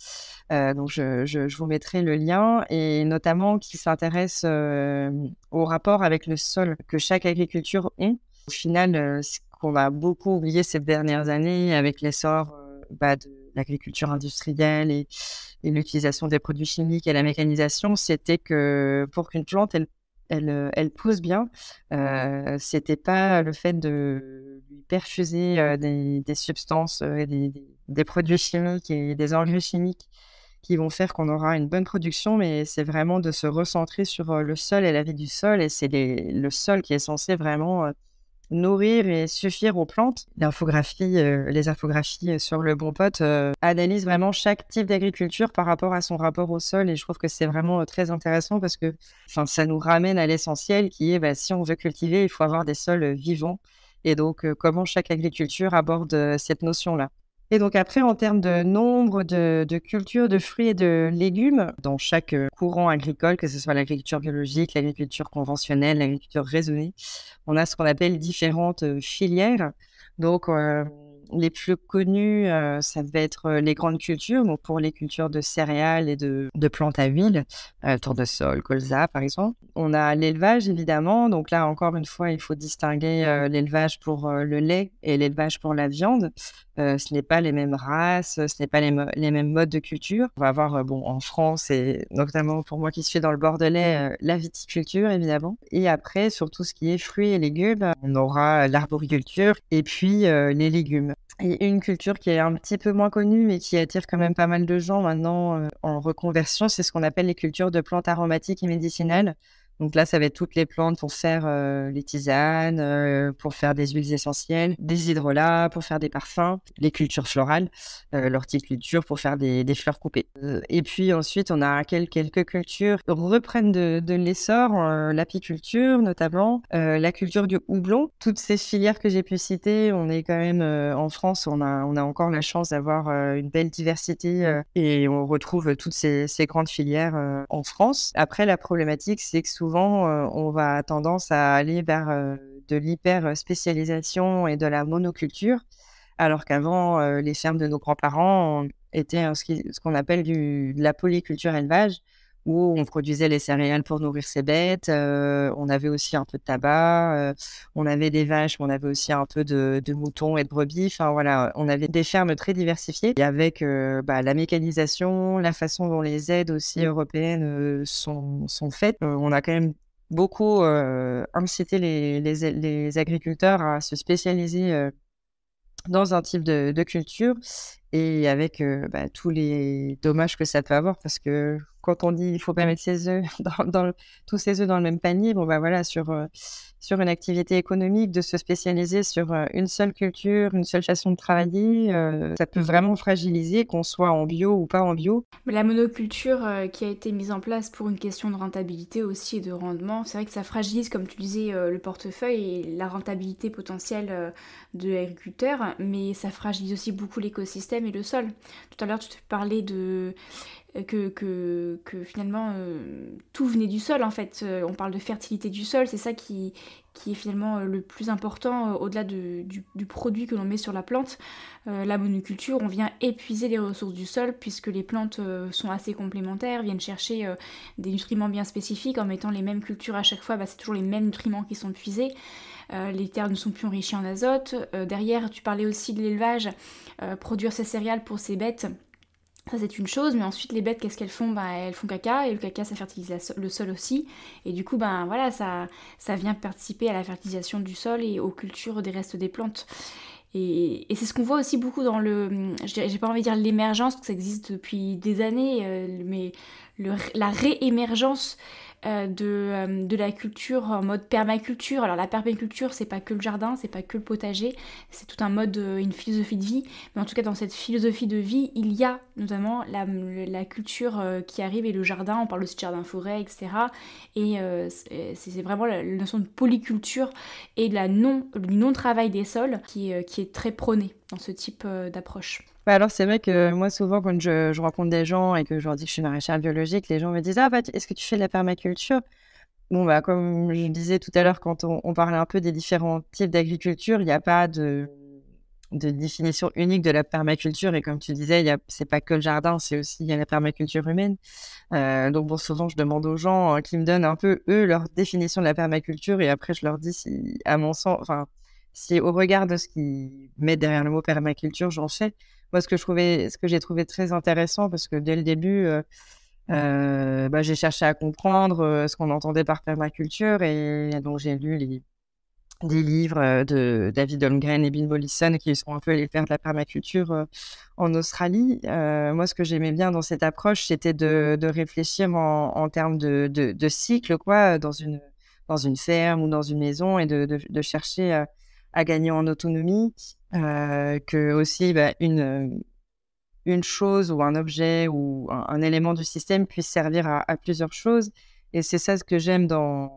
Speaker 3: Donc, je vous mettrai le lien, et notamment qui s'intéresse au rapport avec le sol que chaque agriculture a. Au final, ce qu'on a beaucoup oublié ces dernières années avec l'essor de l'agriculture industrielle et l'utilisation des produits chimiques et la mécanisation, c'était que pour qu'une plante, elle pousse bien, c'était pas le fait de lui perfuser des substances, des produits chimiques et des engrais chimiques qui vont faire qu'on aura une bonne production, mais c'est vraiment de se recentrer sur le sol et la vie du sol, et c'est le sol qui est censé vraiment nourrir et suffire aux plantes. Les infographies sur Le Bon Pote analysent vraiment chaque type d'agriculture par rapport à son rapport au sol, et je trouve que c'est vraiment très intéressant parce que ça nous ramène à l'essentiel qui est si on veut cultiver, il faut avoir des sols vivants, et donc comment chaque agriculture aborde cette notion-là. Et donc après, en termes de nombre de cultures de fruits et de légumes, dans chaque courant agricole, que ce soit l'agriculture biologique, l'agriculture conventionnelle, l'agriculture raisonnée, on a ce qu'on appelle différentes filières. Donc, les plus connues, ça va être les grandes cultures. Donc, pour les cultures de céréales et de plantes à huile, tournesol, colza, par exemple. On a l'élevage, évidemment. Donc là, encore une fois, il faut distinguer l'élevage pour le lait et l'élevage pour la viande. Ce n'est pas les mêmes races, ce n'est pas les mêmes modes de culture. On va avoir, en France, et notamment pour moi qui suis dans le Bordelais, la viticulture, évidemment. Et après, sur tout ce qui est fruits et légumes, on aura l'arboriculture et puis les légumes. Et une culture qui est un petit peu moins connue, mais qui attire quand même pas mal de gens maintenant en reconversion, c'est ce qu'on appelle les cultures de plantes aromatiques et médicinales. Donc là, ça va être toutes les plantes pour faire les tisanes, pour faire des huiles essentielles, des hydrolats, pour faire des parfums, les cultures florales, l'horticulture pour faire des fleurs coupées. Et puis ensuite, on a quelques cultures qui reprennent de l'essor, l'apiculture notamment, la culture du houblon. Toutes ces filières que j'ai pu citer, on est quand même en France, on a encore la chance d'avoir une belle diversité et on retrouve toutes ces grandes filières en France. Après, la problématique, c'est que souvent, on va tendance à aller vers de l'hyper-spécialisation et de la monoculture, alors qu'avant, les fermes de nos grands-parents étaient ce qu'on appelle de la polyculture élevage, où on produisait les céréales pour nourrir ses bêtes, on avait aussi un peu de tabac, on avait des vaches, mais on avait aussi un peu de moutons et de brebis. Enfin voilà, on avait des fermes très diversifiées. Et avec la mécanisation, la façon dont les aides aussi européennes sont faites, on a quand même beaucoup incité les agriculteurs à se spécialiser dans un type de culture, et avec tous les dommages que ça peut avoir, parce que quand on dit il faut pas mettre ses œufs tous ses œufs dans le même panier, sur une activité économique, de se spécialiser sur une seule culture, une seule façon de travailler, ça peut vraiment fragiliser, qu'on soit en bio ou pas en bio.
Speaker 2: Mais la monoculture qui a été mise en place pour une question de rentabilité aussi et de rendement, c'est vrai que ça fragilise, comme tu disais, le portefeuille et la rentabilité potentielle de l'agriculteur, mais ça fragilise aussi beaucoup l'écosystème et le sol. Tout à l'heure, tu te parlais que finalement tout venait du sol en fait. On parle de fertilité du sol, c'est ça qui est finalement le plus important au-delà du produit que l'on met sur la plante. La monoculture, on vient épuiser les ressources du sol puisque les plantes sont assez complémentaires, viennent chercher des nutriments bien spécifiques en mettant les mêmes cultures à chaque fois, c'est toujours les mêmes nutriments qui sont puisés. Les terres ne sont plus enrichies en azote. Derrière, tu parlais aussi de l'élevage, produire ses céréales pour ses bêtes. Ça c'est une chose, mais ensuite les bêtes qu'est-ce qu'elles font? Elles font caca, et le caca ça fertilise le sol aussi, et du coup voilà, ça vient participer à la fertilisation du sol et aux cultures des restes des plantes. Et c'est ce qu'on voit aussi beaucoup dans j'ai pas envie de dire l'émergence, parce que ça existe depuis des années, mais la réémergence de la culture en mode permaculture. Alors la permaculture, c'est pas que le jardin, c'est pas que le potager, c'est tout un mode, une philosophie de vie. Mais en tout cas, dans cette philosophie de vie, il y a notamment la culture qui arrive et le jardin, on parle aussi de jardin-forêt, etc. Et c'est vraiment la notion de polyculture et du non-travail des sols qui est très prônée dans ce type d'approche.
Speaker 3: Alors, c'est vrai que moi, souvent, quand je rencontre des gens et que je leur dis que je suis maraîchère biologique, les gens me disent: «Ah, est-ce que tu fais de la permaculture?» Bon, comme je disais tout à l'heure, quand on parlait un peu des différents types d'agriculture, il n'y a pas de définition unique de la permaculture. Et comme tu disais, c'est pas que le jardin, il y a la permaculture humaine. Donc, bon, souvent, je demande aux gens qui me donnent un peu, eux, leur définition de la permaculture. Et après, je leur dis si, à mon sens, enfin, si au regard de ce qu'ils mettent derrière le mot permaculture, j'en fais. Moi, ce que j'ai trouvé très intéressant, parce que dès le début, j'ai cherché à comprendre ce qu'on entendait par permaculture, et donc j'ai lu des livres de David Holmgren et Bill Mollison, qui sont un peu les pères de la permaculture en Australie. Moi, ce que j'aimais bien dans cette approche, c'était de réfléchir en termes de cycle, quoi, dans une ferme ou dans une maison, et de chercher à gagner en autonomie. Que aussi une chose ou un objet ou un élément du système puisse servir à plusieurs choses. Et c'est ça ce que j'aime dans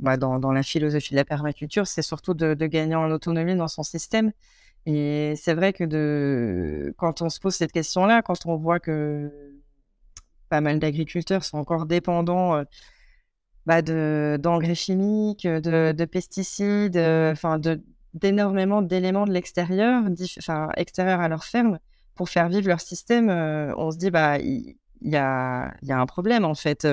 Speaker 3: la philosophie de la permaculture, c'est surtout de gagner en autonomie dans son système. Et c'est vrai que quand on se pose cette question-là, quand on voit que pas mal d'agriculteurs sont encore dépendants d'engrais chimiques, de pesticides, d'énormément d'éléments de l'extérieur, extérieurs à leur ferme, pour faire vivre leur système, on se dit, il y a un problème, en fait.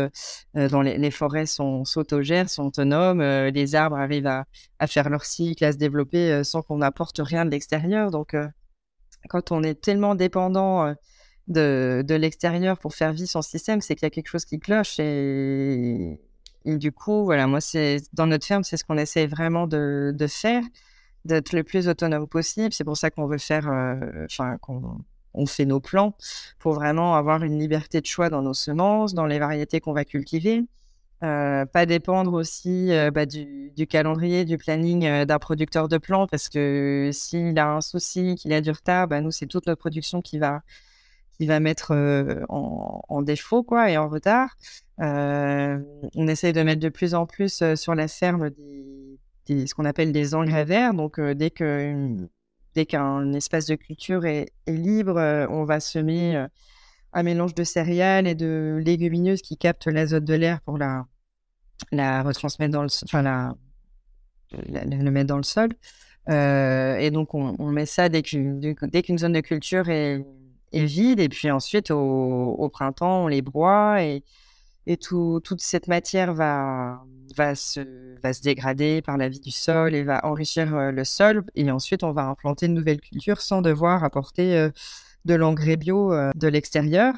Speaker 3: Dans les forêts sont s'autogèrent, sont autonomes, les arbres arrivent à faire leur cycle, à se développer sans qu'on apporte rien de l'extérieur. Donc, quand on est tellement dépendant de l'extérieur pour faire vivre son système, c'est qu'il y a quelque chose qui cloche. Et du coup, voilà, moi, dans notre ferme, c'est ce qu'on essaie vraiment de faire, d'être le plus autonome possible. C'est pour ça qu'on veut faire, qu'on fait nos plans, pour vraiment avoir une liberté de choix dans nos semences, dans les variétés qu'on va cultiver. Pas dépendre aussi du calendrier, du planning d'un producteur de plants, parce que s'il a un souci, qu'il a du retard, nous, c'est toute notre production qui va mettre en défaut, quoi, et en retard. On essaye de mettre de plus en plus sur la ferme ce qu'on appelle des engrais verts. Donc, dès qu'un espace de culture est libre, on va semer un mélange de céréales et de légumineuses qui captent l'azote de l'air pour la retransmettre dans le mettre dans le sol. Et donc, on met ça dès qu'une zone de culture est vide. Et puis ensuite, au printemps, on les broie, et toute cette matière va se dégrader par la vie du sol et va enrichir le sol. Et ensuite, on va implanter une nouvelle culture sans devoir apporter de l'engrais bio de l'extérieur.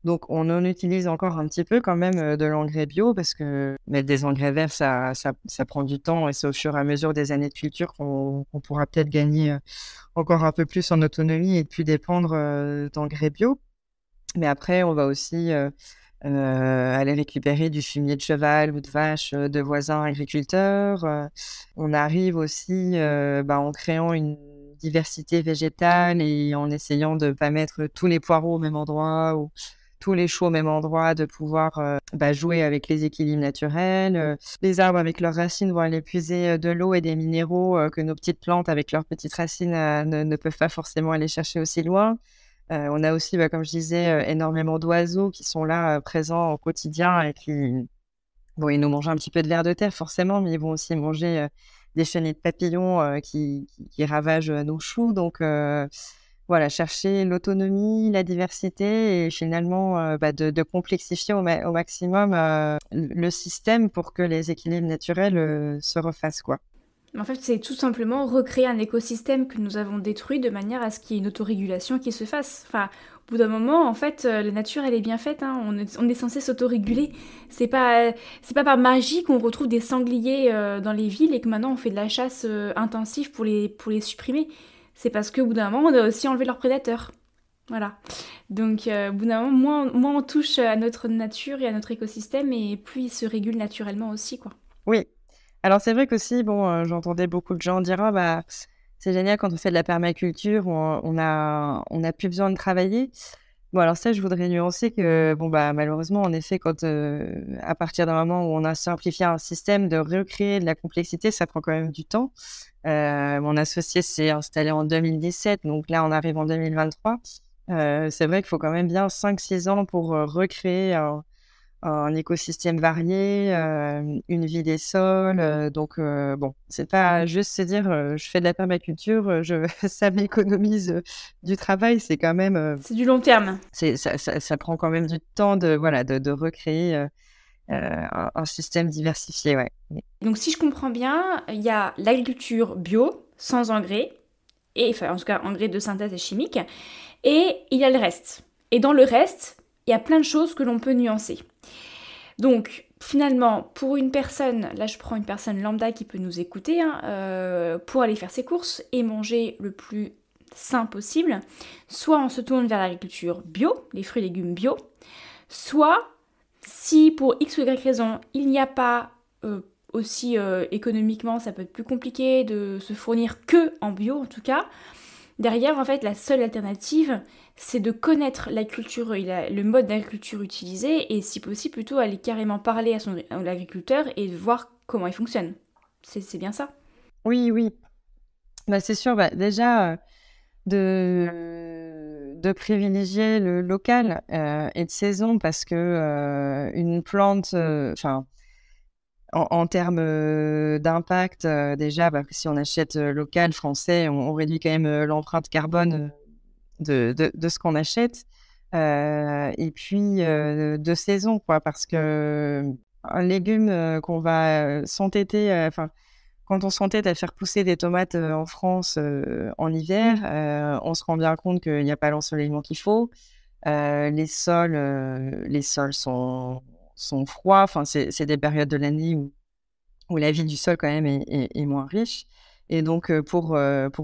Speaker 3: Donc, on en utilise encore un petit peu quand même de l'engrais bio, parce que mettre des engrais verts, ça prend du temps, et c'est au fur et à mesure des années de culture qu'on pourra peut-être gagner encore un peu plus en autonomie et de plus dépendre d'engrais bio. Mais après, on va aussi aller récupérer du fumier de cheval ou de vache de voisins agriculteurs. On arrive aussi en créant une diversité végétale et en essayant de ne pas mettre tous les poireaux au même endroit ou tous les choux au même endroit, de pouvoir jouer avec les équilibres naturels. Les arbres, avec leurs racines, vont aller puiser de l'eau et des minéraux que nos petites plantes, avec leurs petites racines, ne peuvent pas forcément aller chercher aussi loin. On a aussi, comme je disais, énormément d'oiseaux qui sont là, présents au quotidien et qui bon, ils nous mangent un petit peu de vers de terre forcément, mais ils vont aussi manger, des chenilles de papillons, qui ravagent, nos choux. Donc voilà, chercher l'autonomie, la diversité et finalement, de complexifier au maximum, le système pour que les équilibres naturels, se refassent, quoi.
Speaker 2: En fait, c'est tout simplement recréer un écosystème que nous avons détruit de manière à ce qu'il y ait une autorégulation qui se fasse. Enfin, au bout d'un moment, en fait, la nature, elle est bien faite, hein. On est censé s'autoréguler. C'est pas par magie qu'on retrouve des sangliers dans les villes et que maintenant on fait de la chasse intensive pour les supprimer. C'est parce qu'au bout d'un moment, on a aussi enlevé leurs prédateurs. Voilà. Donc, au bout d'un moment, moins on touche à notre nature et à notre écosystème, et plus il se régule naturellement aussi, quoi.
Speaker 3: Oui. Alors c'est vrai qu'aussi, bon, j'entendais beaucoup de gens dire: «Ah bah, c'est génial quand on fait de la permaculture, on a plus besoin de travailler». Bon alors ça, je voudrais nuancer que, bon, bah, malheureusement, en effet, quand, à partir d'un moment où on a simplifié un système, de recréer de la complexité, ça prend quand même du temps. Mon associé s'est installé en 2017, donc là, on arrive en 2023. C'est vrai qu'il faut quand même bien 5-6 ans pour, recréer un écosystème varié, une vie des sols, donc bon, c'est pas juste se dire, «Je fais de la permaculture, je ça m'économise, du travail». C'est quand même,
Speaker 2: C'est du long terme.
Speaker 3: ça prend quand même du temps de voilà, de recréer, un système diversifié, ouais.
Speaker 2: Donc si je comprends bien, il y a l'agriculture bio, sans engrais, et enfin en tout cas engrais de synthèse et chimiques, et il y a le reste. Et dans le reste, il y a plein de choses que l'on peut nuancer. Donc finalement, pour une personne, là je prends une personne lambda qui peut nous écouter, hein, pour aller faire ses courses et manger le plus sain possible, soit on se tourne vers l'agriculture bio, les fruits et légumes bio, soit si pour X ou Y raison, il n'y a pas aussi économiquement, ça peut être plus compliqué de se fournir que en bio en tout cas. Derrière, en fait, la seule alternative, c'est de connaître la culture, le mode d'agriculture utilisé et si possible plutôt aller carrément parler à l'agriculteur et de voir comment il fonctionne. C'est bien ça.
Speaker 3: Oui, oui, bah, c'est sûr, bah, déjà, de privilégier le local, et de saison parce que, une plante, enfin, en termes, d'impact, déjà, bah, si on achète, local, français, on réduit quand même, l'empreinte carbone, de ce qu'on achète. Et puis, de saison, quoi, parce que un légume, qu'on va, s'entêter, enfin, quand on s'entête à faire pousser des tomates, en France, en hiver, on se rend bien compte qu'il n'y a pas l'ensoleillement qu'il faut. Les sols sont froids. Enfin, c'est des périodes de l'année où la vie du sol quand même est moins riche et donc pour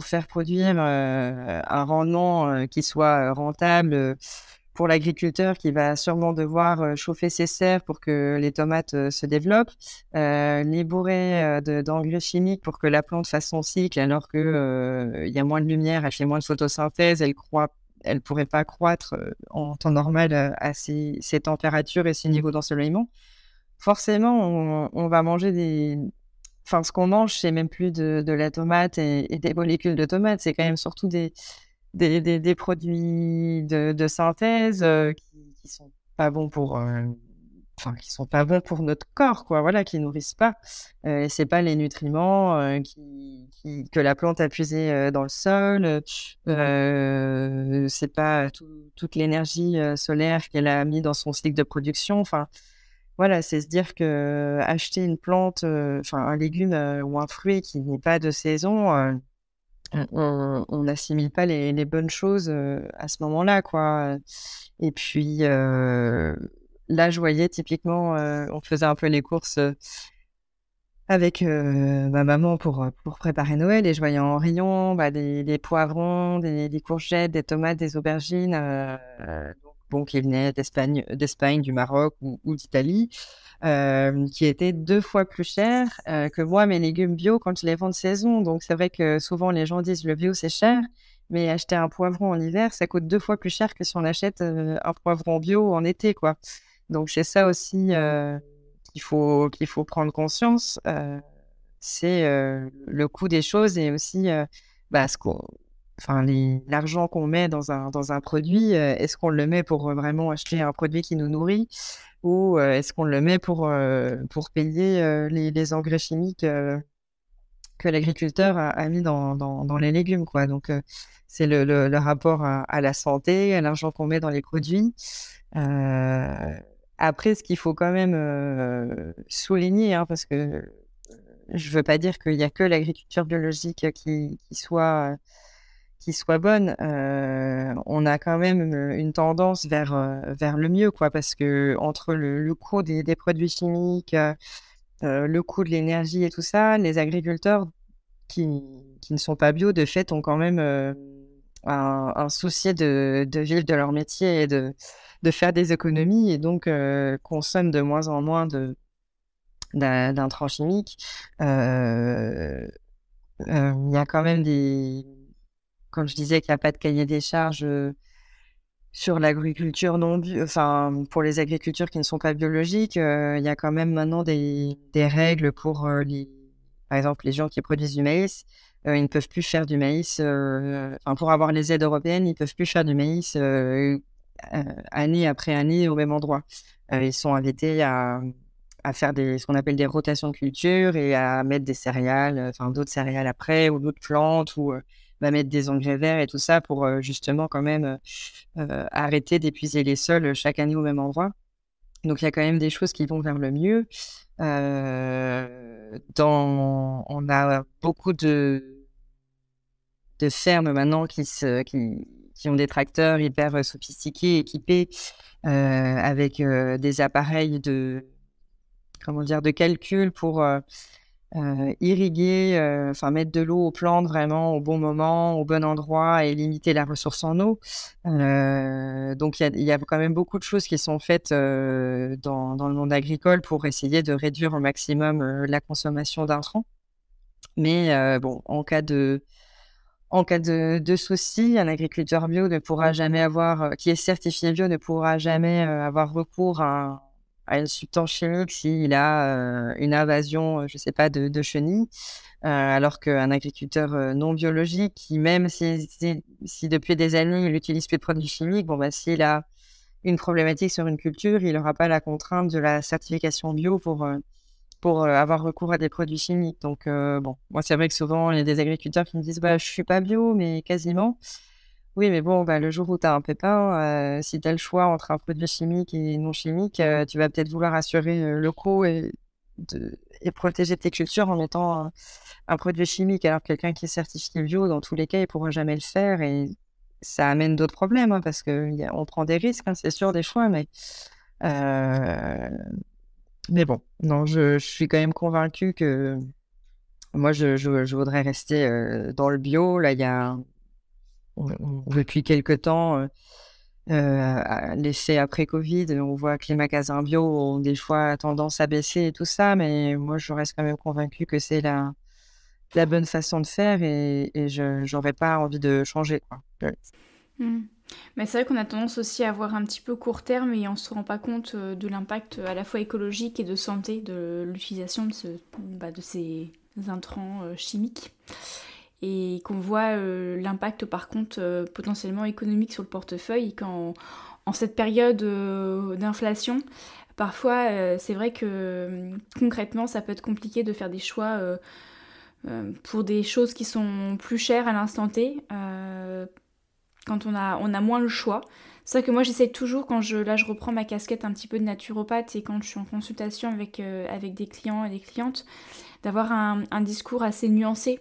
Speaker 3: faire produire, un rendement, qui soit, rentable, pour l'agriculteur qui va sûrement devoir, chauffer ses serres pour que les tomates, se développent, les bourrer, d'engrais chimiques pour que la plante fasse son cycle alors que, il y a moins de lumière, elle fait moins de photosynthèse, elle pourrait pas croître, en temps normal, à ces températures et ces niveaux d'ensoleillement. Forcément, on va manger enfin, ce qu'on mange, c'est même plus de la tomate et des molécules de tomate, c'est quand même surtout des produits de synthèse, qui sont pas bons pour, enfin, qui sont pas bons pour notre corps, quoi, voilà, qui nourrissent pas. Et c'est pas les nutriments, que la plante a puisés, dans le sol, c'est pas toute l'énergie, solaire qu'elle a mis dans son cycle de production. Enfin, voilà, c'est se dire que acheter une plante, enfin un légume, ou un fruit qui n'est pas de saison, on n'assimile pas les bonnes choses, à ce moment-là, quoi. Et puis, là, je voyais typiquement, on faisait un peu les courses, avec, ma maman pour préparer Noël et je voyais en rayon, bah, des poivrons, des courgettes, des tomates, des aubergines, donc bon, qui venaient d'Espagne, du Maroc ou d'Italie, qui étaient 2 fois plus chers, que moi, mes légumes bio quand je les vends de saison. Donc c'est vrai que souvent les gens disent: «Le bio, c'est cher», mais acheter un poivron en hiver, ça coûte 2 fois plus cher que si on achète, un poivron bio en été, quoi. Donc c'est ça aussi, qu'il faut prendre conscience, c'est, le coût des choses et aussi, bah, enfin, l'argent qu'on met dans un produit, est-ce qu'on le met pour vraiment acheter un produit qui nous nourrit ou est-ce qu'on le met pour payer les engrais chimiques que l'agriculteur a mis dans les légumes, quoi. Donc, c'est le rapport à la santé, à l'argent qu'on met dans les produits. Euh, Après, ce qu'il faut quand même souligner, hein, parce que je veux pas dire qu'il y a que l'agriculture biologique qui soit bonne. On a quand même une tendance vers le mieux, quoi, parce que entre le coût des produits chimiques, le coût de l'énergie et tout ça, les agriculteurs qui ne sont pas bio, de fait, ont quand même un souci de vivre de leur métier et de faire des économies et donc consomment de moins en moins d'intrants chimiques. Il y a quand même quand je disais qu'il n'y a pas de cahier des charges sur l'agriculture non bio, enfin pour les agricultures qui ne sont pas biologiques, il y a quand même maintenant des règles pour par exemple les gens qui produisent du maïs, ils ne peuvent plus faire du maïs, enfin pour avoir les aides européennes, ils ne peuvent plus faire du maïs année après année au même endroit. Ils sont invités à faire ce qu'on appelle des rotations de culture et à mettre des céréales, enfin d'autres céréales après ou d'autres plantes ou mettre des engrais verts et tout ça pour justement quand même arrêter d'épuiser les sols chaque année au même endroit. Donc il y a quand même des choses qui vont vers le mieux. On a beaucoup de fermes maintenant qui ont des tracteurs hyper sophistiqués, équipés, avec des appareils comment dire, de calcul pour irriguer, enfin mettre de l'eau aux plantes vraiment au bon moment, au bon endroit et limiter la ressource en eau. Donc il y a quand même beaucoup de choses qui sont faites dans le monde agricole pour essayer de réduire au maximum la consommation d'intrants. Mais bon, en cas de souci, un agriculteur bio ne pourra jamais qui est certifié bio ne pourra jamais avoir recours à une substance chimique s'il a une invasion, je sais pas, de chenilles. Alors qu'un agriculteur non biologique, qui même si depuis des années il utilise plus de produits chimiques, bon bah s'il a une problématique sur une culture, il n'aura pas la contrainte de la certification bio pour avoir recours à des produits chimiques. Donc, bon, moi, c'est vrai que souvent, il y a des agriculteurs qui me disent, bah, je suis pas bio, mais quasiment. Oui, mais bon, bah, le jour où tu as un pépin, si tu as le choix entre un produit chimique et non chimique, tu vas peut-être vouloir assurer le coût et protéger tes cultures en mettant un produit chimique. Alors, quelqu'un qui est certifié bio, dans tous les cas, il pourra jamais le faire et ça amène d'autres problèmes, hein, parce on prend des risques, hein, c'est sûr, des fois, euh, mais bon, non, je suis quand même convaincue que moi, je voudrais rester dans le bio. Là, depuis quelques temps, l'effet après Covid, on voit que les magasins bio ont des fois tendance à baisser et tout ça, mais moi, je reste quand même convaincue que c'est la bonne façon de faire et je n'aurais pas envie de changer, quoi. Ouais.
Speaker 2: Mm. Mais c'est vrai qu'on a tendance aussi à voir un petit peu court terme et on se rend pas compte de l'impact à la fois écologique et de santé de l'utilisation de ces intrants chimiques. Et qu'on voit l'impact par contre potentiellement économique sur le portefeuille quand en cette période d'inflation, parfois c'est vrai que concrètement ça peut être compliqué de faire des choix pour des choses qui sont plus chères à l'instant T. Quand on a moins le choix. C'est vrai que moi j'essaie toujours là je reprends ma casquette un petit peu de naturopathe et quand je suis en consultation avec des clients et des clientes, d'avoir un discours assez nuancé,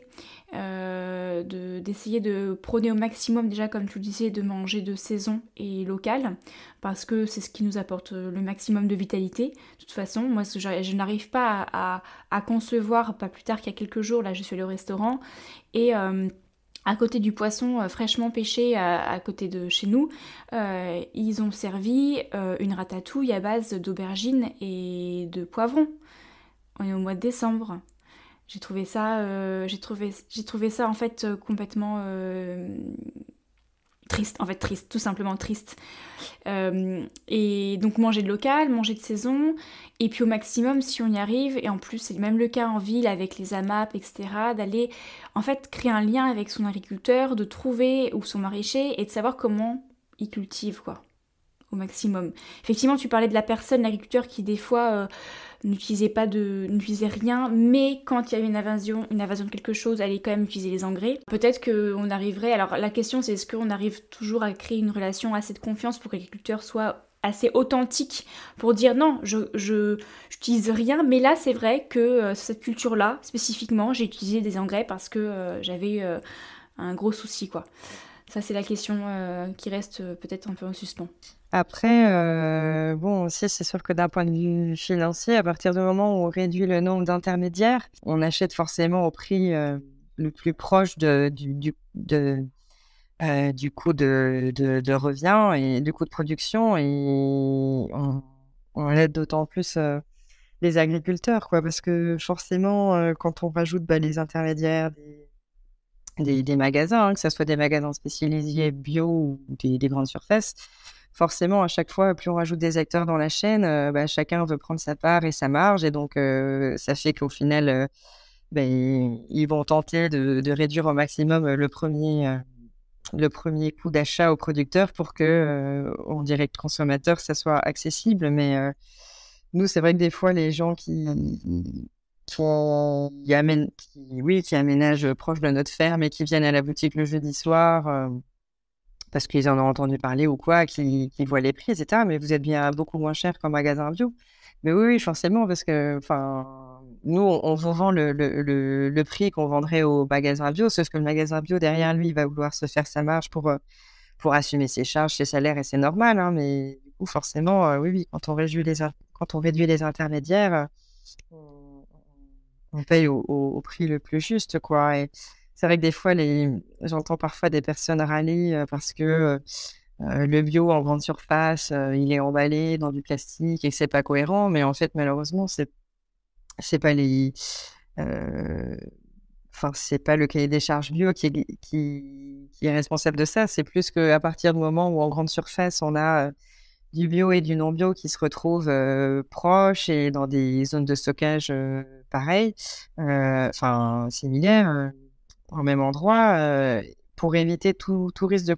Speaker 2: d'essayer de prôner au maximum déjà comme tu le disais de manger de saison et local parce que c'est ce qui nous apporte le maximum de vitalité. De toute façon, moi je n'arrive pas à concevoir, pas plus tard qu'il y a quelques jours, là je suis allée au restaurant et à côté du poisson fraîchement pêché à côté de chez nous, ils ont servi une ratatouille à base d'aubergines et de poivrons. On est au mois de décembre. J'ai trouvé ça en fait complètement triste, en fait triste, tout simplement triste. Et donc manger de local, manger de saison, et puis au maximum si on y arrive, et en plus c'est même le cas en ville avec les AMAP, etc., d'aller en fait créer un lien avec son agriculteur, de trouver ou son maraîcher et de savoir comment il cultive quoi, au maximum. Effectivement tu parlais de la personne, l'agriculteur qui des fois n'utilisait rien, mais quand il y avait une invasion de quelque chose, allait quand même utiliser les engrais. Peut-être qu'on arriverait, alors la question c'est est-ce qu'on arrive toujours à créer une relation assez de confiance pour que l'agriculteur soit assez authentique pour dire non, je j'utilise rien, mais là c'est vrai que cette culture-là, spécifiquement, j'ai utilisé des engrais parce que j'avais un gros souci quoi. Ça c'est la question qui reste peut-être un peu en suspens.
Speaker 3: Après, bon, aussi, c'est sûr que d'un point de vue financier, à partir du moment où on réduit le nombre d'intermédiaires, on achète forcément au prix le plus proche du coût de revient et du coût de production. Et on aide d'autant plus les agriculteurs, quoi, parce que forcément, quand on rajoute les intermédiaires des magasins, que ce soit des magasins spécialisés bio ou des grandes surfaces, forcément, à chaque fois, plus on rajoute des acteurs dans la chaîne, chacun veut prendre sa part et sa marge. Et donc, ça fait qu'au final, ils vont tenter de réduire au maximum le premier coût d'achat au producteur pour que, en direct consommateur, ça soit accessible. Mais nous, c'est vrai que des fois, les gens qui aménagent proche de notre ferme et qui viennent à la boutique le jeudi soir, parce qu'ils en ont entendu parler ou quoi, qui voient les prix, etc. Mais vous êtes bien beaucoup moins cher qu'en magasin bio. Mais oui, forcément, parce que nous, on vous vend le prix qu'on vendrait au magasin bio, sauf que le magasin bio, derrière lui, il va vouloir se faire sa marge pour assumer ses charges, ses salaires, et c'est normal. Hein, mais du coup, forcément, oui, quand on réduit les intermédiaires, on paye au prix le plus juste, quoi. Et c'est vrai que des fois, j'entends parfois des personnes râler parce que le bio en grande surface, il est emballé dans du plastique et que c'est pas cohérent. Mais en fait, malheureusement, c'est pas c'est pas le cahier des charges bio qui est responsable de ça. C'est plus qu'à partir du moment où en grande surface, on a du bio et du non bio qui se retrouvent proches et dans des zones de stockage pareilles, similaires, au même endroit, pour éviter tout risque de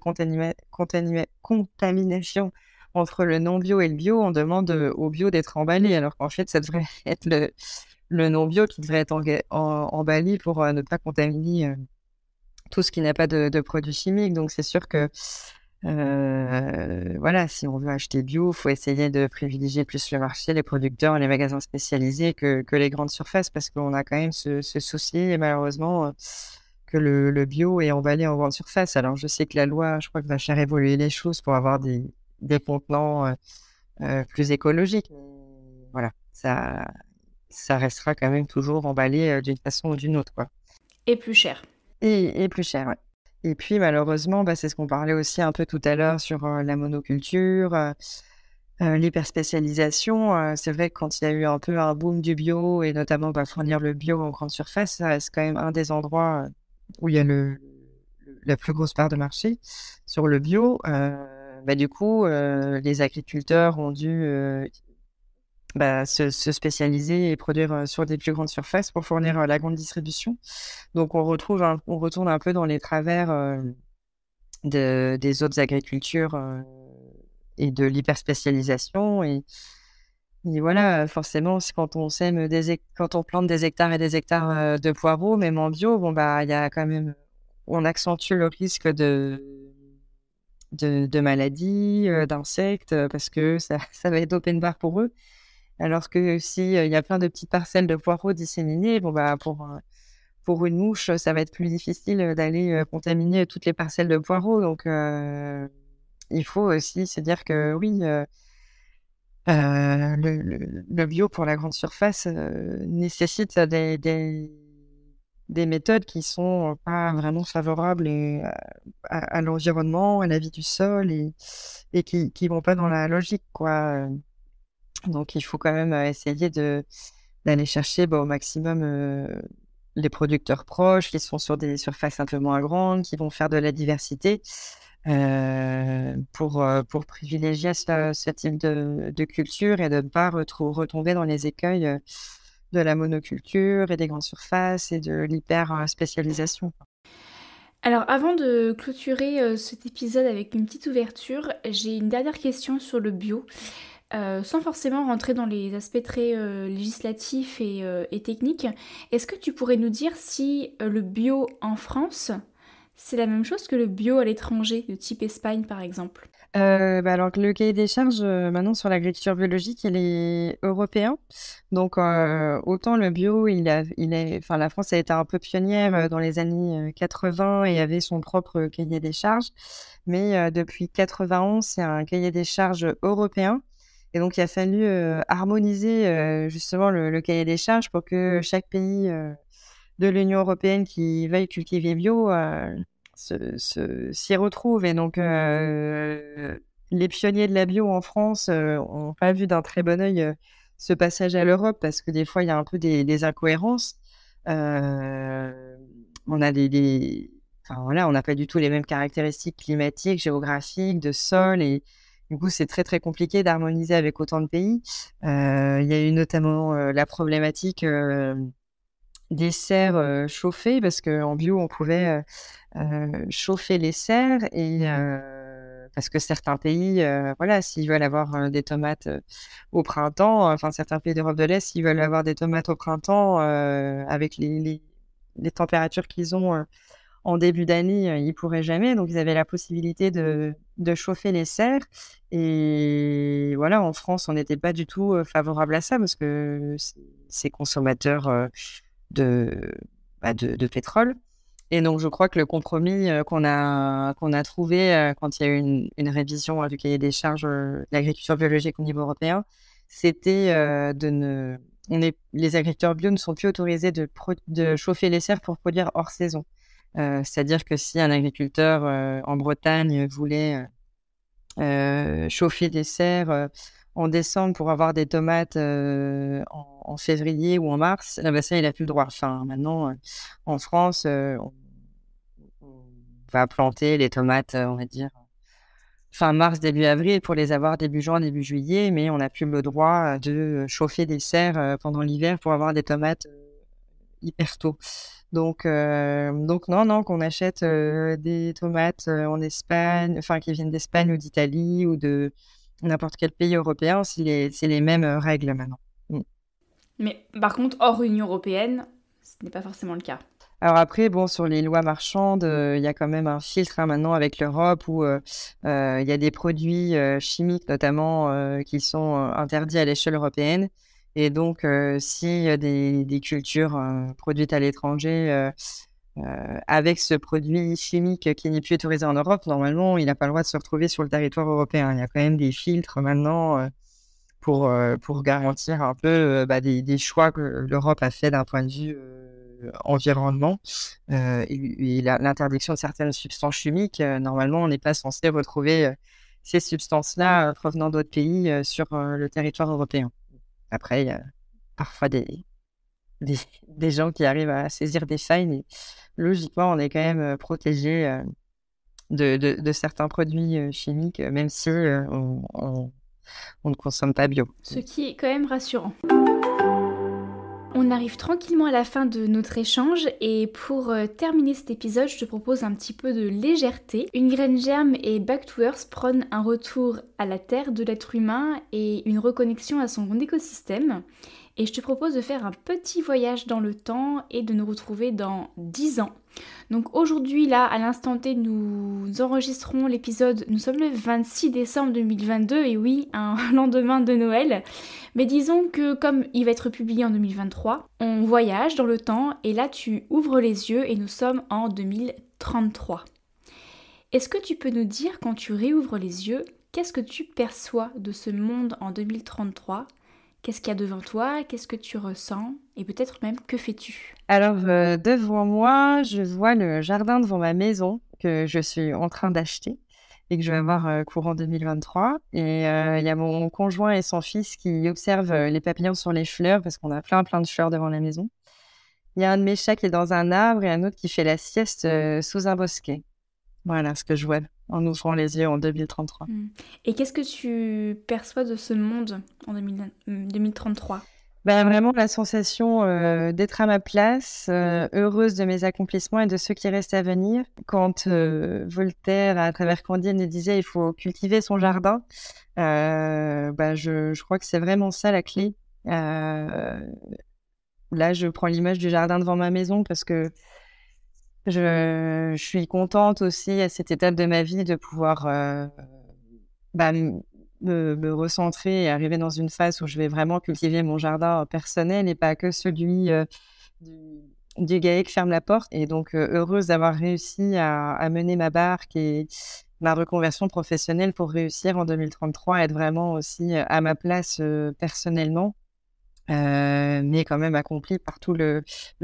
Speaker 3: contamination entre le non bio et le bio, on demande au bio d'être emballé, alors qu'en fait, ça devrait être le non bio qui devrait être emballé pour ne pas contaminer tout ce qui n'a pas de produits chimiques. Donc, c'est sûr que si on veut acheter bio, il faut essayer de privilégier plus le marché, les producteurs, les magasins spécialisés que les grandes surfaces, parce qu'on a quand même ce souci, et malheureusement, que le bio est emballé en grande surface. Alors, je sais que la loi, je crois que va faire évoluer les choses pour avoir des contenants plus écologiques. Mais voilà, ça restera quand même toujours emballé d'une façon ou d'une autre, quoi.
Speaker 2: Et plus cher.
Speaker 3: Et plus cher, ouais. Et puis, malheureusement, c'est ce qu'on parlait aussi un peu tout à l'heure sur la monoculture, l'hyperspécialisation. C'est vrai que quand il y a eu un peu un boom du bio, et notamment fournir le bio en grande surface, ça reste quand même un des endroits où il y a la plus grosse part de marché sur le bio. Du coup, les agriculteurs ont dû se spécialiser et produire sur des plus grandes surfaces pour fournir la grande distribution. Donc, on retourne un peu dans les travers des autres agricultures et de l'hyperspécialisation. Et voilà, forcément, quand on plante des hectares et des hectares de poireaux, même en bio, il y a quand même, on accentue le risque de maladies, d'insectes, parce que ça va être open bar pour eux. Alors que si il y a plein de petites parcelles de poireaux disséminées, pour une mouche, ça va être plus difficile d'aller contaminer toutes les parcelles de poireaux. Donc, il faut aussi se dire que oui, le bio pour la grande surface nécessite des méthodes qui sont pas vraiment favorables à l'environnement, à la vie du sol, et qui vont pas dans la logique, quoi. Donc, il faut quand même essayer d'aller chercher au maximum les producteurs proches qui sont sur des surfaces un peu moins grandes, qui vont faire de la diversité, pour privilégier ce type de culture et de ne pas retomber dans les écueils de la monoculture et des grandes surfaces et de l'hyper spécialisation.
Speaker 2: Alors avant de clôturer cet épisode avec une petite ouverture, j'ai une dernière question sur le bio. Sans forcément rentrer dans les aspects très législatifs et techniques, est-ce que tu pourrais nous dire si le bio en France, c'est la même chose que le bio à l'étranger, de type Espagne par exemple?
Speaker 3: Alors que le cahier des charges, maintenant sur l'agriculture biologique, il est européen. Donc, autant le bio, enfin, la France a été un peu pionnière dans les années 80 et avait son propre cahier des charges. Mais depuis 91, c'est un cahier des charges européen. Et donc, il a fallu harmoniser justement le cahier des charges pour que chaque pays de l'Union européenne qui veuille cultiver bio s'y retrouve. Et donc, les pionniers de la bio en France n'ont pas vu d'un très bon œil ce passage à l'Europe parce que des fois, il y a un peu des incohérences. On a enfin, voilà, on n'a pas du tout les mêmes caractéristiques climatiques, géographiques, de sol et du coup, c'est très, très compliqué d'harmoniser avec autant de pays. Il y a eu notamment la problématique des serres chauffées parce qu'en bio, on pouvait chauffer les serres et parce que certains pays, voilà, s'ils veulent avoir des tomates au printemps, enfin certains pays d'Europe de l'Est, s'ils veulent avoir des tomates au printemps avec les températures qu'ils ont en début d'année, ils pourraient jamais. Donc, ils avaient la possibilité de chauffer les serres. Et voilà, en France, on n'était pas du tout favorable à ça parce que c'est consommateur de pétrole. Et donc, je crois que le compromis qu'on a trouvé quand il y a eu une révision du cahier des charges de l'agriculture biologique au niveau européen, c'était les agriculteurs bio ne sont plus autorisés de chauffer les serres pour produire hors saison. C'est-à-dire que si un agriculteur en Bretagne voulait chauffer des serres en décembre pour avoir des tomates en février ou en mars, bah ça, il n'a plus le droit. Enfin, maintenant, en France, on va planter les tomates, on va dire, fin mars, début avril pour les avoir début juin, début juillet, mais on n'a plus le droit de chauffer des serres pendant l'hiver pour avoir des tomates hyper tôt. Donc non, qu'on achète des tomates en Espagne, enfin qui viennent d'Espagne ou d'Italie ou de n'importe quel pays européen, c'est les mêmes règles maintenant.
Speaker 2: Mais par contre, hors Union européenne, ce n'est pas forcément le cas.
Speaker 3: Alors après, bon, sur les lois marchandes, il y a quand même un filtre maintenant avec l'Europe où il y a des produits chimiques notamment qui sont interdits à l'échelle européenne. Et donc, s'il y a des cultures produites à l'étranger avec ce produit chimique qui n'est plus autorisé en Europe, normalement, il n'a pas le droit de se retrouver sur le territoire européen. Il y a quand même des filtres maintenant pour garantir un peu des choix que l'Europe a fait d'un point de vue environnement et l'interdiction de certaines substances chimiques. Normalement, on n'est pas censé retrouver ces substances-là provenant d'autres pays sur le territoire européen. Après, il y a parfois des gens qui arrivent à saisir des failles, mais logiquement, on est quand même protégé de certains produits chimiques, même si on ne consomme pas bio.
Speaker 2: Ce qui est quand même rassurant. On arrive tranquillement à la fin de notre échange et pour terminer cet épisode, je te propose un petit peu de légèreté. Une graine germe et Back to Earth prônent un retour à la terre de l'être humain et une reconnexion à son écosystème. Et je te propose de faire un petit voyage dans le temps et de nous retrouver dans 10 ans. Donc aujourd'hui, là, à l'instant T, nous enregistrons l'épisode, nous sommes le 26 décembre 2022, et oui, un lendemain de Noël. Mais disons que comme il va être publié en 2023, on voyage dans le temps, et là tu ouvres les yeux et nous sommes en 2033. Est-ce que tu peux nous dire, quand tu réouvres les yeux, qu'est-ce que tu perçois de ce monde en 2033 ? Qu'est-ce qu'il y a devant toi? Qu'est-ce que tu ressens? Et peut-être même, que fais-tu?
Speaker 3: Alors, devant moi, je vois le jardin devant ma maison que je suis en train d'acheter et que je vais avoir courant 2023. Et il y a mon conjoint et son fils qui observent les papillons sur les fleurs parce qu'on a plein de fleurs devant la maison. Il y a un de mes chats qui est dans un arbre et un autre qui fait la sieste sous un bosquet. Voilà ce que je vois en ouvrant les yeux en 2033.
Speaker 2: Mm. Et qu'est-ce que tu perçois de ce monde en 2033?
Speaker 3: Ben, vraiment la sensation d'être à ma place, heureuse de mes accomplissements et de ceux qui restent à venir. Quand Voltaire, à travers Candide, nous disait il faut cultiver son jardin, je crois que c'est vraiment ça la clé. Là, je prends l'image du jardin devant ma maison parce que je suis contente aussi à cette étape de ma vie de pouvoir bah, me recentrer et arriver dans une phase où je vais vraiment cultiver mon jardin personnel et pas que celui du, du guerrier qui ferme la porte. Et donc, heureuse d'avoir réussi à mener ma barque et ma reconversion professionnelle pour réussir en 2033, être vraiment aussi à ma place personnellement. Mais quand même accompli par tout le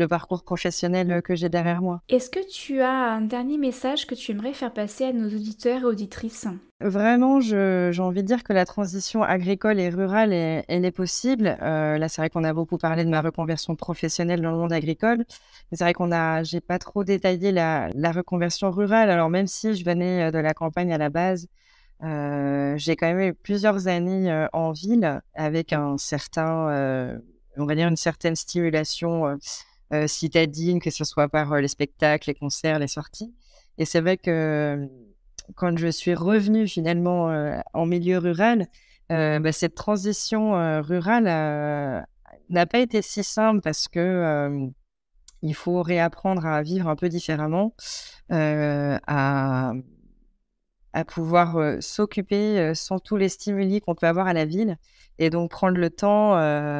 Speaker 3: parcours professionnel que j'ai derrière moi.
Speaker 2: Est-ce que tu as un dernier message que tu aimerais faire passer à nos auditeurs et auditrices?
Speaker 3: Vraiment, j'ai envie de dire que la transition agricole et rurale, elle est possible. Là, c'est vrai qu'on a beaucoup parlé de ma reconversion professionnelle dans le monde agricole. Mais c'est vrai j'ai pas trop détaillé la reconversion rurale. Alors, même si je venais de la campagne à la base, j'ai quand même eu plusieurs années en ville avec on va dire une certaine stimulation citadine, que ce soit par les spectacles, les concerts, les sorties. Et c'est vrai que quand je suis revenue finalement en milieu rural, cette transition rurale n'a pas été si simple parce que il faut réapprendre à vivre un peu différemment, euh, à à pouvoir s'occuper sans tous les stimuli qu'on peut avoir à la ville et donc prendre le temps